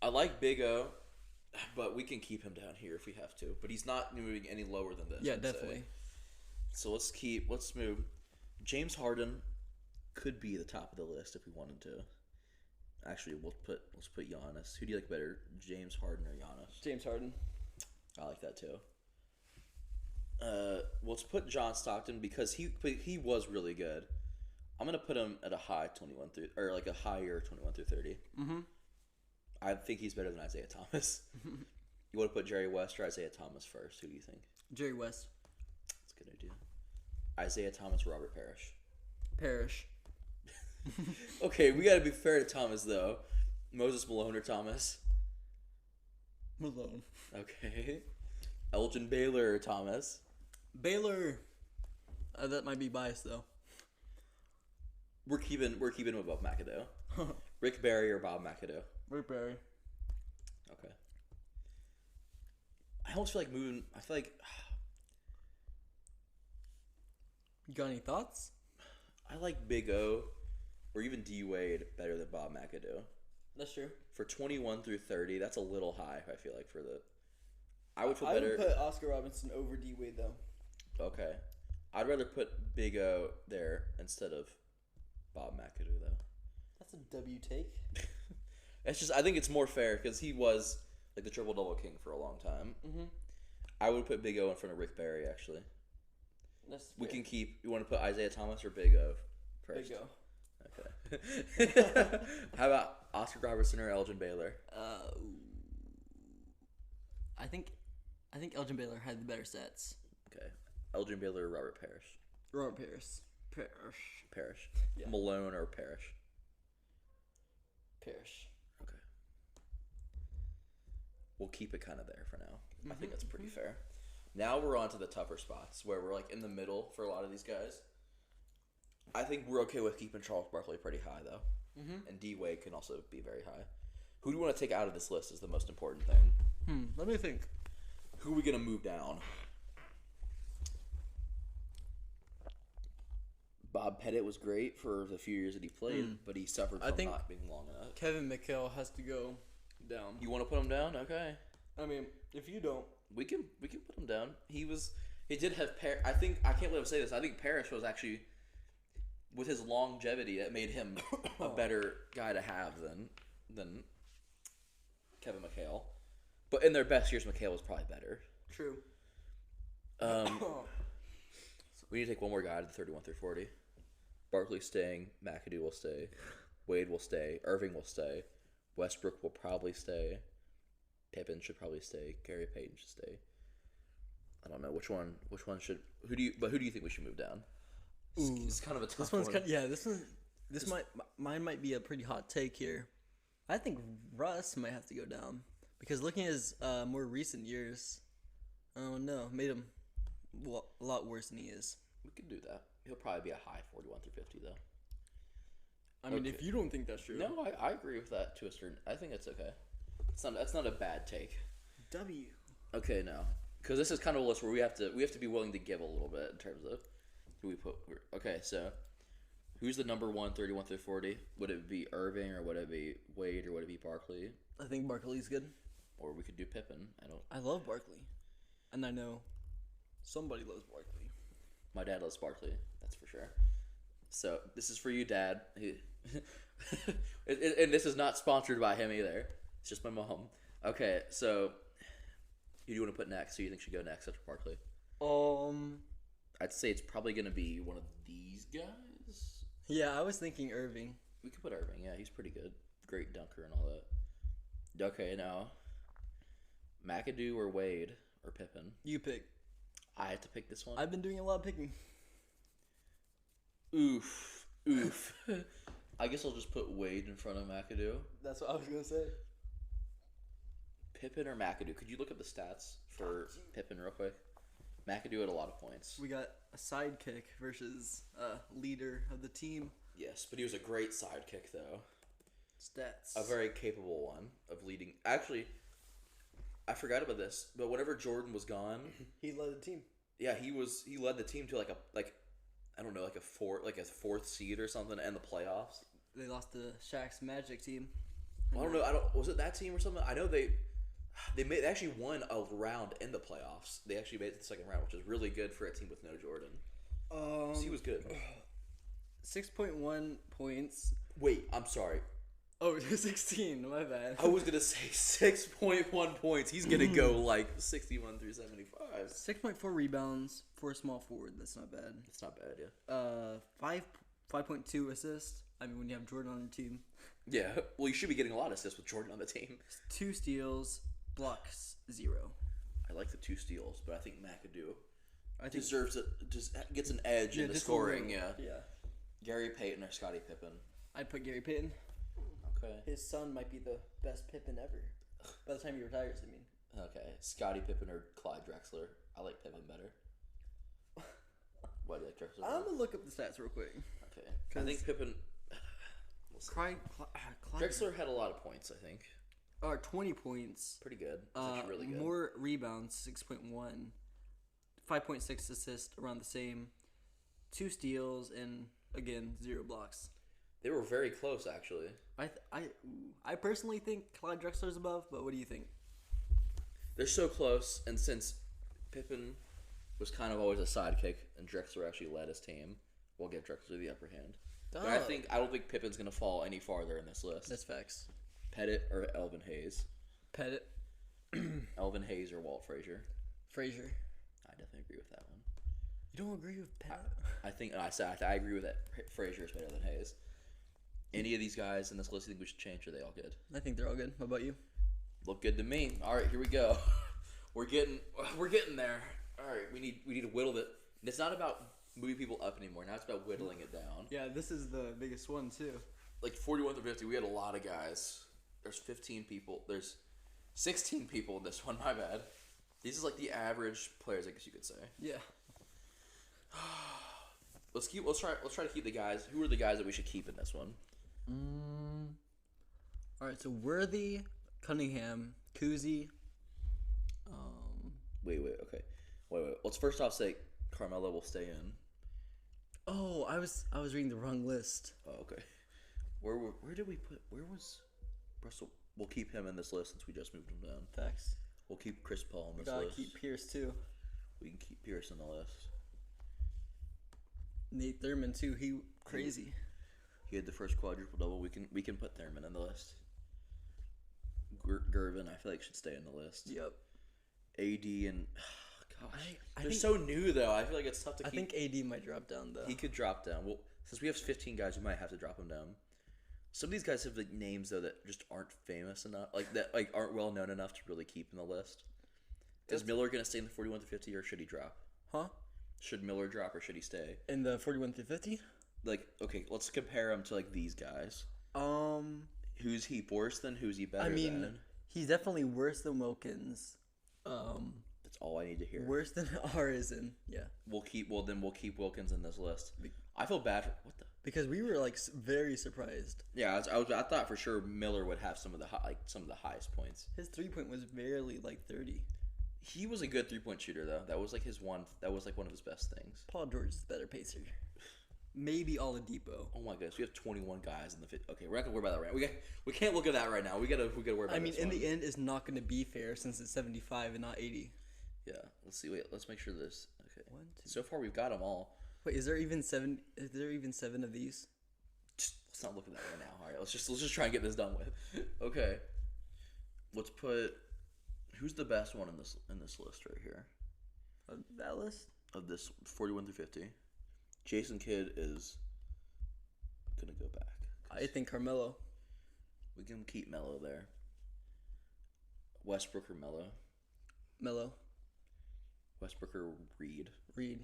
I like Big O, but we can keep him down here if we have to. But he's not moving any lower than this. Yeah, I'd say. definitely. So let's move. James Harden could be the top of the list if we wanted to. Actually, let's put Giannis. Who do you like better, James Harden or Giannis? James Harden. I like that too. Let's put John Stockton because he was really good. I'm gonna put him at a high 21 through or like a higher 21 through 30. Mm-hmm. I think he's better than Isaiah Thomas. You want to put Jerry West or Isaiah Thomas first? Who do you think? Jerry West. That's a good idea. Isaiah Thomas, Robert Parrish. Parrish. Okay, we gotta be fair to Thomas though. Moses Malone or Thomas? Malone. Okay. Elgin Baylor or Thomas? Baylor. That might be biased though. We're keeping him above McAdoo. Rick Barry or Bob McAdoo? Rick Barry. Okay. I almost feel like moving. I feel like You got any thoughts? I like Big O or even D Wade better than Bob McAdoo. That's true. For 21 through 30, that's a little high. I feel like for the. I would feel I better. would put Oscar Robertson over D Wade though. Okay, I'd rather put Big O there instead of Bob McAdoo though. That's a W take. It's just I think it's more fair because he was like the triple double king for a long time. Mm-hmm. I would put Big O in front of Rick Barry actually. That's We fair. can keep. You want to put Isaiah Thomas or Big O first? Big O. Okay. How about Oscar Robertson or Elgin Baylor? I think Elgin Baylor had the better sets. Okay. Elgin Baylor or Robert Parrish? Robert Parrish. Parrish. Yeah. Malone or Parrish? Parrish. Okay. We'll keep it kind of there for now. I think that's pretty fair. Now we're on to the tougher spots where we're like in the middle for a lot of these guys. I think we're okay with keeping Charles Barkley pretty high though. Mm-hmm. And D Wade can also be very high. Who do you want to take out of this list is the most important thing. Let me think. Who are we going to move down? Bob Pettit was great for the few years that he played, but he suffered I from think- not being long enough. Kevin McHale has to go down. You want to put him down? Okay. I mean, if you don't, We can put him down. He did have I can't believe I say this. I think Parrish was actually with his longevity that made him a better guy to have than Kevin McHale. But in their best years, McHale was probably better. true. We need to take one more guy to 31 through 40. Barkley's staying. McAdoo will stay. Wade will stay. Irving will stay. Westbrook will probably stay. Pippen should probably stay. Gary Payton should stay. I don't know which one should. Who do you think we should move down? It's kind of a tough This one's one. kind. Yeah, this mine might be a pretty hot take here. I think Russ might have to go down because looking at his more recent years, oh no, made him a lot worse than he is. We could do that. He'll probably be a high 41 through 50 though. I mean, Okay. if you don't think that's true, No, I agree with that to a certain. I think it's okay. That's not a bad take. W. Okay, now because this is kind of a list where we have to be willing to give a little bit in terms of who we put. Okay, so who's the number one 31 through 40? Would it be Irving or would it be Wade or would it be Barkley? I think Barkley's good. Or we could do Pippen. I love Barkley, and I know somebody loves Barkley. My dad loves Barkley. That's for sure. So this is for you, Dad. And this is not sponsored by him either. It's just my mom. Okay, so who do you want to put next? Who do you think should go next after Barkley? I'd say it's probably going to be one of these guys. Yeah, I was thinking Irving. We could put Irving. Yeah, he's pretty good. Great dunker and all that. Okay, now McAdoo or Wade or Pippen? You pick. I have to pick this one. I've been doing a lot of picking. Oof. I guess I'll just put Wade in front of McAdoo. That's what I was gonna say. Pippen or McAdoo? Could you look up the stats for Pippen real quick? McAdoo had a lot of points. We got a sidekick versus a leader of the team. Yes, but he was a great sidekick though. Stats. A very capable one of leading. Actually, I forgot about this, but whenever Jordan was gone, He led the team. yeah, he led the team to like a fourth seed or something and the playoffs. They lost to Shaq's Magic team. I don't know. Was it that team or something? I know they actually won a round in the playoffs. They actually made it to the second round, which is really good for a team with no Jordan. He was good. 6.1 points. Wait, I'm sorry. Oh, 16. My bad. I was gonna say 6.1 points. He's gonna go like 61 through 75. 6.4 rebounds for a small forward. That's not bad. It's not bad, yeah. 5.2 assists. I mean, when you have Jordan on your team. Yeah. Well, you should be getting a lot of assists with Jordan on the team. 2 steals, blocks 0. I like the 2 steals, but I think McAdoo I think deserves it. Just gets an edge in the just a scoring. little- Yeah. Yeah. Gary Payton or Scottie Pippen. I'd put Gary Payton. Okay. His son might be the best Pippen ever. By the time he retires, I mean. Okay. Scottie Pippen or Clyde Drexler. I like Pippen better. Why do you like Drexler? I'm gonna look up the stats real quick. Okay. I think Pippen. Clyde Drexler had a lot of points. I think 20 points. pretty good. It's actually really good. More rebounds, 6.1. 5.6 assists, around the same. 2 steals and again 0 blocks. They were very close, actually. I personally think Clyde Drexler's above, but what do you think? They're so close, and since Pippen was kind of always a sidekick, and Drexler actually led his team, we'll give Drexler the upper hand. But I don't think Pippen's gonna fall any farther in this list. That's facts. Pettit or Elvin Hayes. Pettit, Elvin Hayes or Walt Frazier. Frazier. I definitely agree with that one. You don't agree with Pettit? I agree with that. Frazier is better than Hayes. Any of these guys in this list you think we should change? Or are they all good? I think they're all good. How about you? Look good to me. All right, here we go. We're getting there. All right, we need to whittle it. And it's not about moving people up anymore. Now it's about whittling it down. Yeah, this is the biggest one too. Like 41 through 50, we had a lot of guys. There's 15 people. There's 16 people in this one. My bad. These is like the average players, I guess you could say. Yeah. Let's try to keep the guys. Who are the guys that we should keep in this one? All right, so Worthy, Cunningham, Kuzi. Wait. Okay. Wait. Let's first off say Carmelo will stay in. Oh, I was reading the wrong list. Oh, okay. Where did we put? Where was Russell? We'll keep him in this list since we just moved him down. Facts. We'll keep Chris Paul on this Gotta list. keep Pierce too. We can keep Pierce on the list. Nate Thurman too. He crazy. He had the first quadruple double. We can put Thurman on the list. Gervin, I feel like should stay on the list. Yep. AD and gosh, I they're think- so new though. I feel like it's tough to keep. I think AD might drop down though. He could drop down. Well, since we have 15 guys, we might have to drop him down. Some of these guys have like names though that just aren't famous enough, like aren't well known enough to really keep in the list. Is Miller gonna stay in the 41 to 50, or should he drop? Huh? Should Miller drop or should he stay? In the 41 through 50? Like, okay, let's compare him to like these guys. Who's he worse than? Who's he better I mean, than? he's definitely worse than Wilkins. That's all I need to hear. Worse than Arisen. Yeah. We'll keep Wilkins in this list. I feel bad for what the. Because we were like very surprised. Yeah, I thought for sure Miller would have some of the highest points. His 3-point was barely like 30. He was a good 3-point shooter though. That was like one of his best things. Paul George is better pacer. Maybe Oladipo. Oh my goodness, we have 21 guys in the 50. Okay, we're not gonna worry about that right now. We can't look at that right now. We gotta worry about. I mean, this in one. the end, it's not going to be fair since it's 75 and not 80. Yeah, let's see. Wait, let's make sure this. Okay. 1, 2. So far, we've got them all. Wait, is there even 7? Is there even 7 of these? Let's not look at that right now. All right, let's just try and get this done with. Okay. Let's put. Who's the best one in this list right here? That list? Of this 41 through 50. Jason Kidd is gonna go back. I think Carmelo. We can keep Melo there. Westbrook or Melo? Melo. Westbrook or Reed? Reed.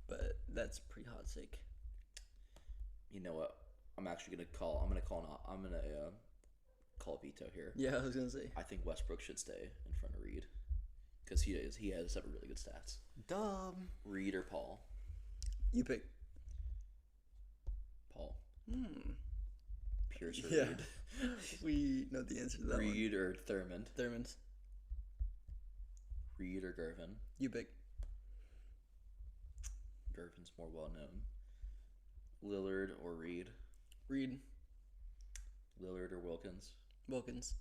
But that's pretty hot take. You know what? I'm gonna call a veto here. Yeah, I was gonna say. I think Westbrook should stay in front of Reed because he has some really good stats. Dumb. Reed or Paul? You pick. Paul. Pierce or Yeah. Reed? We know the answer to that Reed or Thurmond? one. Thurmond. Reed or Gervin? You pick. Gervin's more well known. Lillard or Reed? Reed. Lillard or Wilkins? Wilkins.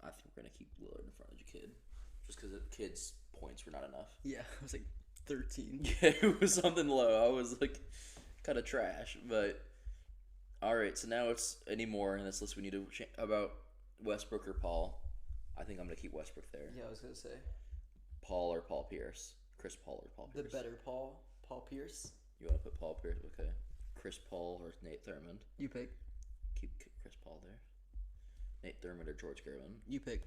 I think we're gonna keep Lillard in front of your kid, just because the kid's points were not enough. Yeah, I was like 13. Yeah, it was something low. I was like, kind of trash. But all right, so now it's any more in this list we need to about Westbrook or Paul. I think I'm gonna keep Westbrook there. Yeah, I was gonna say Paul or Paul Pierce. Chris Paul or Paul the Pierce. better Paul. Paul Pierce. You want to put Paul Pierce? Okay. Chris Paul or Nate Thurmond. You pick. Keep Chris Paul there. Nate Thurmond or George Gervin. You pick.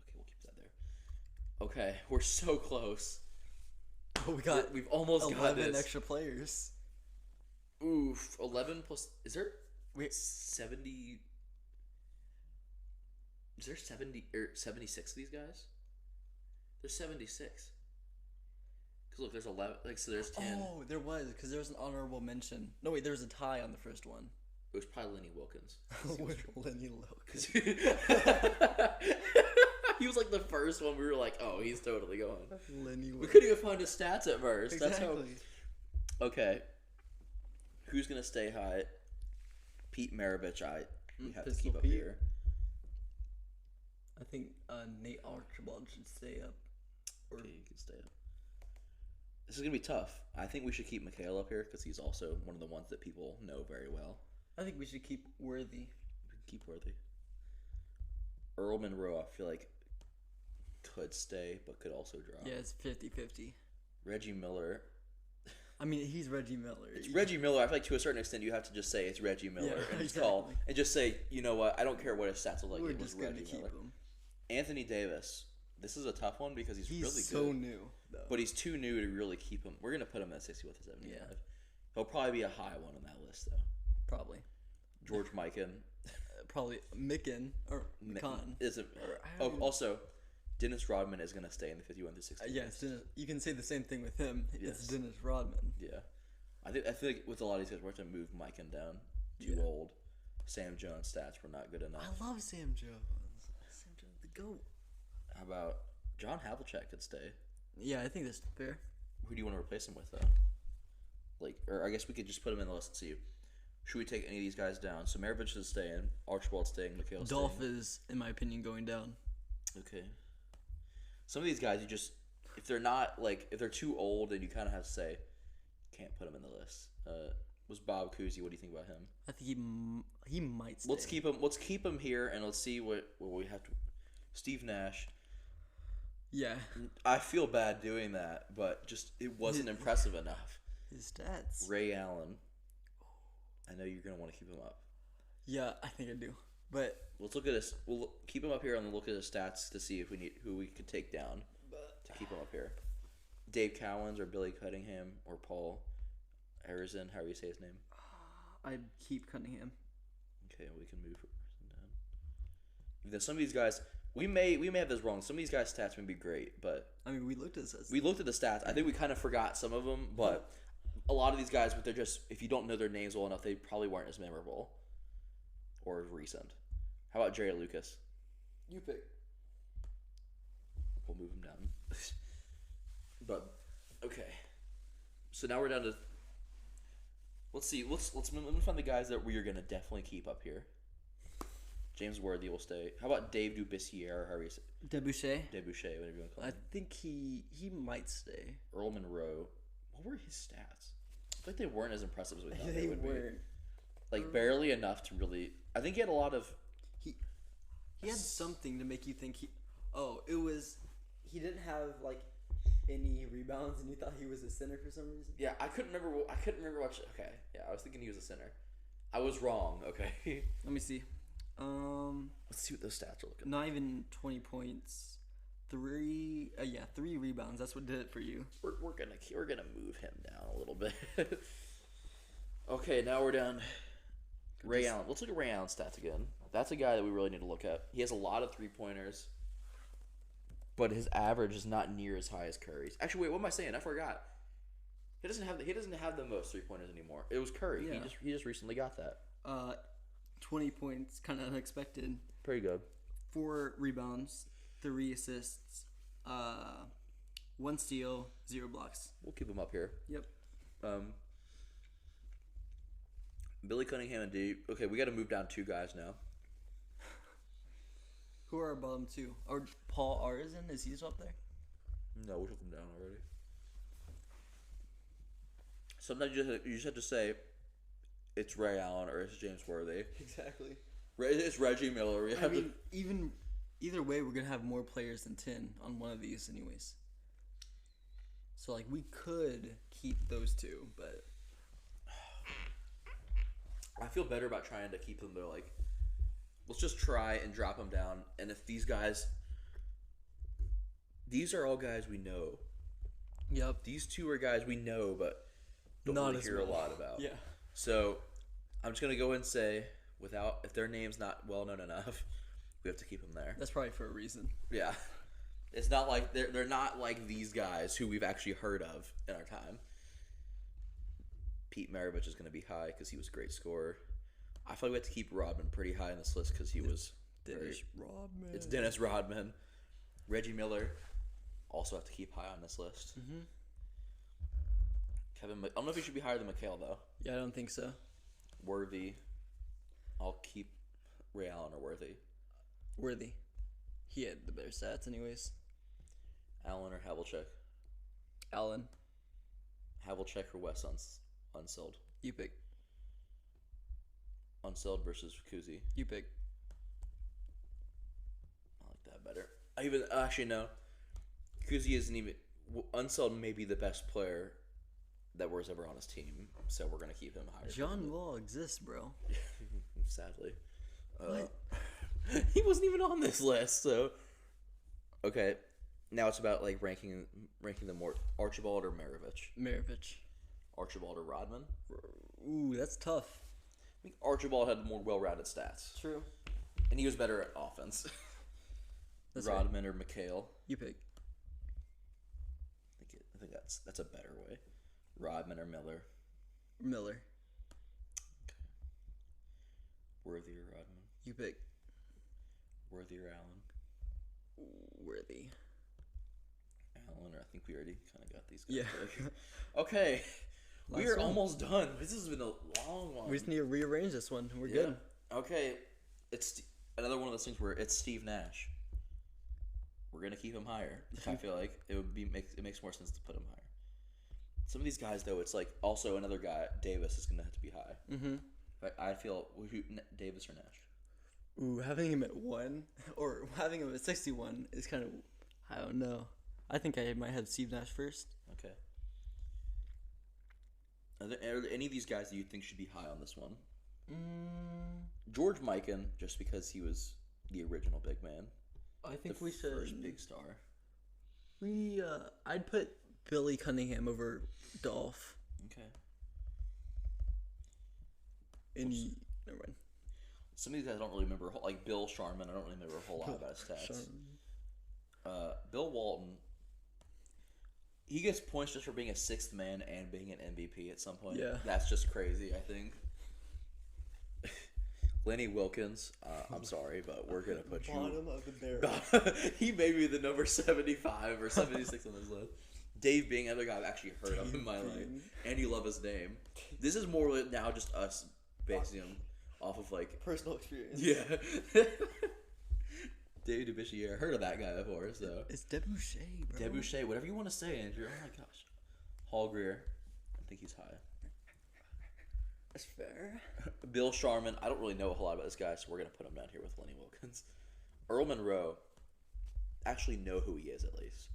Okay, we'll keep that there. Okay, we're so close. Oh, We've almost got 11 this. extra players. Oof, 11 plus. Is there Wait. 70? Is there 70 or 76 of these guys? There's 76. Cause look, there's 11. Like so, there's 10. Oh, there was because there was an honorable mention. No, wait, there was a tie on the first one. It was probably Lenny Wilkins. Lenny Wilkins. He was like the first one. We were like, oh, he's totally going. Lenny We Wilkins. couldn't even find his stats at first. Exactly. That's how. Okay. Who's gonna stay high? Pete Maravich. We have to Pistol keep up Pete. here. I think Nate Archibald should stay up. Or Okay, you can stay up. This is gonna be tough. I think we should keep Mikhail up here because he's also one of the ones that people know very well. I think we should keep Worthy. We can keep Worthy. Earl Monroe, I feel like could stay, but could also drop. Yeah, it's 50-50. Reggie Miller. I mean, he's Reggie Miller. It's Reggie Miller. I feel like to a certain extent, you have to just say it's Reggie Miller Yeah, and just exactly. call and just say, you know what? I don't care what his stats look like. We're It was just gonna Reggie keep Miller. him. Anthony Davis. This is a tough one because he's really so good, new, though. but he's too new to really keep him. We're gonna put him at 60 with a 75. Yeah. He'll probably be a high one on that list though. Probably. George Mikan. Probably Mikan or Mikan. Isn't. I Oh, don't- also, Dennis Rodman is gonna stay in the 51 to 60. Yes, Dennis, you can say the same thing with him. Yes. It's Dennis Rodman. Yeah. I feel like with a lot of these guys, we're going to move Mikan down. Too Yeah. old. Sam Jones stats were not good enough. I love Sam Jones. Sam Jones, the GOAT. How about John Havlicek could stay? Yeah, I think that's fair. Who do you want to replace him with, though? Like, or I guess we could just put him in the list and see. Should we take any of these guys down? So Maravich is staying, Archibald staying, Mikhail staying. Dolph is, in my opinion, going down. Okay. Some of these guys, you just if they're not like if they're too old, then you kind of have to say, can't put them in the list. Was Bob Cousy? What do you think about him? I think he might stay. Let's keep him here, and let's see what we have to. Steve Nash. Yeah, I feel bad doing that, but just it wasn't impressive enough. his stats. Ray Allen. I know you're gonna want to keep him up. Yeah, I think I do. But Let's look at this. We'll keep him up here and look at his stats to see if we need who we could take down to keep him up here. Dave Cowens or Billy Cunningham or Paul Harrison, however you say his name. I'd keep Cunningham. Okay, we can move Harrison down. Then some of these guys, we may have this wrong. Some of these guys' stats may be great, but I mean, we looked at this. we looked at the stats. I think we kind of forgot some of them, but a lot of these guys, but they're just if you don't know their names well enough, they probably weren't as memorable or as recent. How about Jerry Lucas? You pick. We'll move him down. But okay, so now we're down to. Let's see. Let me find the guys that we are gonna definitely keep up here. James Worthy will stay. How about Dave Dubissiere? How are you say? Debouché. Debouché, whatever you want to call I him. think he might stay. Earl Monroe. What were his stats? I feel like they weren't as impressive as we thought They would be. weren't. Like barely enough to really. I think he had a lot of. He had something to make you think he. Oh, it was. He didn't have like any rebounds, and you thought he was a center for some reason. Yeah, I couldn't remember. I couldn't remember what. Okay, yeah, I was thinking he was a center. I was wrong. Okay. Let me see. Let's see what those stats are looking. Not even 20 points. 3 rebounds. That's what did it for you. We're gonna move him down a little bit. Okay, now we're down. Ray Allen. Let's look at Ray Allen's stats again. That's a guy that we really need to look at. He has a lot of 3-pointers, but his average is not near as high as Curry's. Actually, wait, what am I saying? I forgot. He doesn't have the most 3-pointers anymore. It was Curry. Yeah. He just recently got that. 20 points, kind of unexpected. Pretty good. 4 rebounds, 3 assists, 1 steal, 0 blocks. We'll keep him up here. Yep. Billy Cunningham and D. Okay, we got to move down 2 guys now. Who are our bottom 2? Or Paul Arizin, is he up there? No, we took him down already. Sometimes you just have to say it's Ray Allen or it's James Worthy. Exactly. It's Reggie Miller. Either way, we're going to have more players than 10 on one of these anyways. So, like, we could keep those 2, but... I feel better about trying to keep them, though. Like, let's just try and drop them down. And if these guys... These are all guys we know. Yep. These 2 are guys we know, but don't Not really as hear well. a lot about. Yeah. So, I'm just going to go and say, if their name's not well known enough, we have to keep them there. That's probably for a reason. Yeah. It's not like they're not like these guys who we've actually heard of in our time. Pete Maravich is going to be high because he was a great scorer. I feel like we have to keep Rodman pretty high on this list because he was Rodman. It's Dennis Rodman. Reggie Miller also have to keep high on this list. Mm-hmm. I don't know if he should be higher than McHale though. Yeah, I don't think so. Worthy. I'll keep Ray Allen or Worthy. Worthy. He had the better stats anyways. Allen or Havlicek. Allen. Havlicek or Wes Unseld. You pick. Unseld versus Kuzi. You pick. I like that better. Actually no. Kuzi isn't even. Unseld may be the best player that was ever on his team, so we're gonna keep him higher. John Wall exists, bro. Sadly, What? he wasn't even on this list. So, okay, now it's about like ranking them more. Archibald or Maravich. Archibald or Rodman. Ooh, that's tough. I think Archibald had more well-rounded stats, True. and he was better at offense. That's Rodman or McHale. You pick. I think that's a better way. Rodman or Miller. Miller. Worthy or Rodman. You pick. Worthy or Allen. Worthy. Allen, or I think we already kind of got these guys. Yeah. Okay. We Last are one. almost done. This has been a long one. We just need to rearrange this one. We're good. Okay. It's another one of those things where it's Steve Nash. We're gonna keep him higher. I feel like it makes more sense to put him higher. Some of these guys, though, it's like also another guy, Davis, is gonna have to be high. Mm-hmm. But I feel Davis or Nash. Ooh, having him at 1 or having him at 61 is kind of, I don't know. I think I might have Steve Nash first. Okay. Are there any of these guys that you think should be high on this one? George Mikan, just because he was the original big man. I think the we should. First big star. I'd put Billy Cunningham over Dolph. Okay. Never mind. Some of these guys I don't really remember. Like Bill Sharman, I don't really remember a whole lot about his stats. Bill Walton, he gets points just for being a 6th man and being an MVP at some point. Yeah. That's just crazy, I think. Lenny Wilkins, I'm sorry, but we're going to put you... Bottom of the barrel. He may be the number 75 or 76 on this list. Dave Bing, another guy I've actually heard of in my life. And you love his name. This is more now just us basing him off of, like... Personal experience. Yeah. David Debussy, I heard of that guy before, so... It's Debouché, bro. Debouché, whatever you want to say, Andrew. Oh my gosh. Hall Greer, I think he's high. That's fair. Bill Sharman, I don't really know a whole lot about this guy, so we're going to put him down here with Lenny Wilkins. Earl Monroe, actually know who he is at least.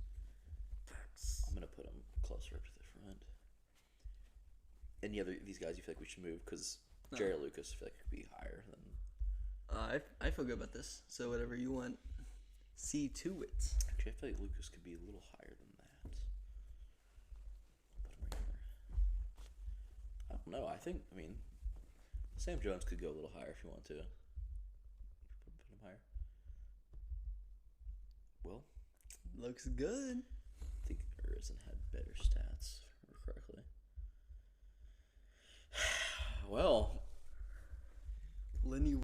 I'm going to put him closer up to the front. Any other these guys you feel like we should move? Because Jerry Lucas, I feel like could be higher than... I feel good about this, so whatever you want. See to it. Actually, I feel like Lucas could be a little higher than that. Put him right here. I don't know. I mean, Sam Jones could go a little higher if you want to. Looks good. I think Urza had better stats, if I remember correctly. Well, Lenny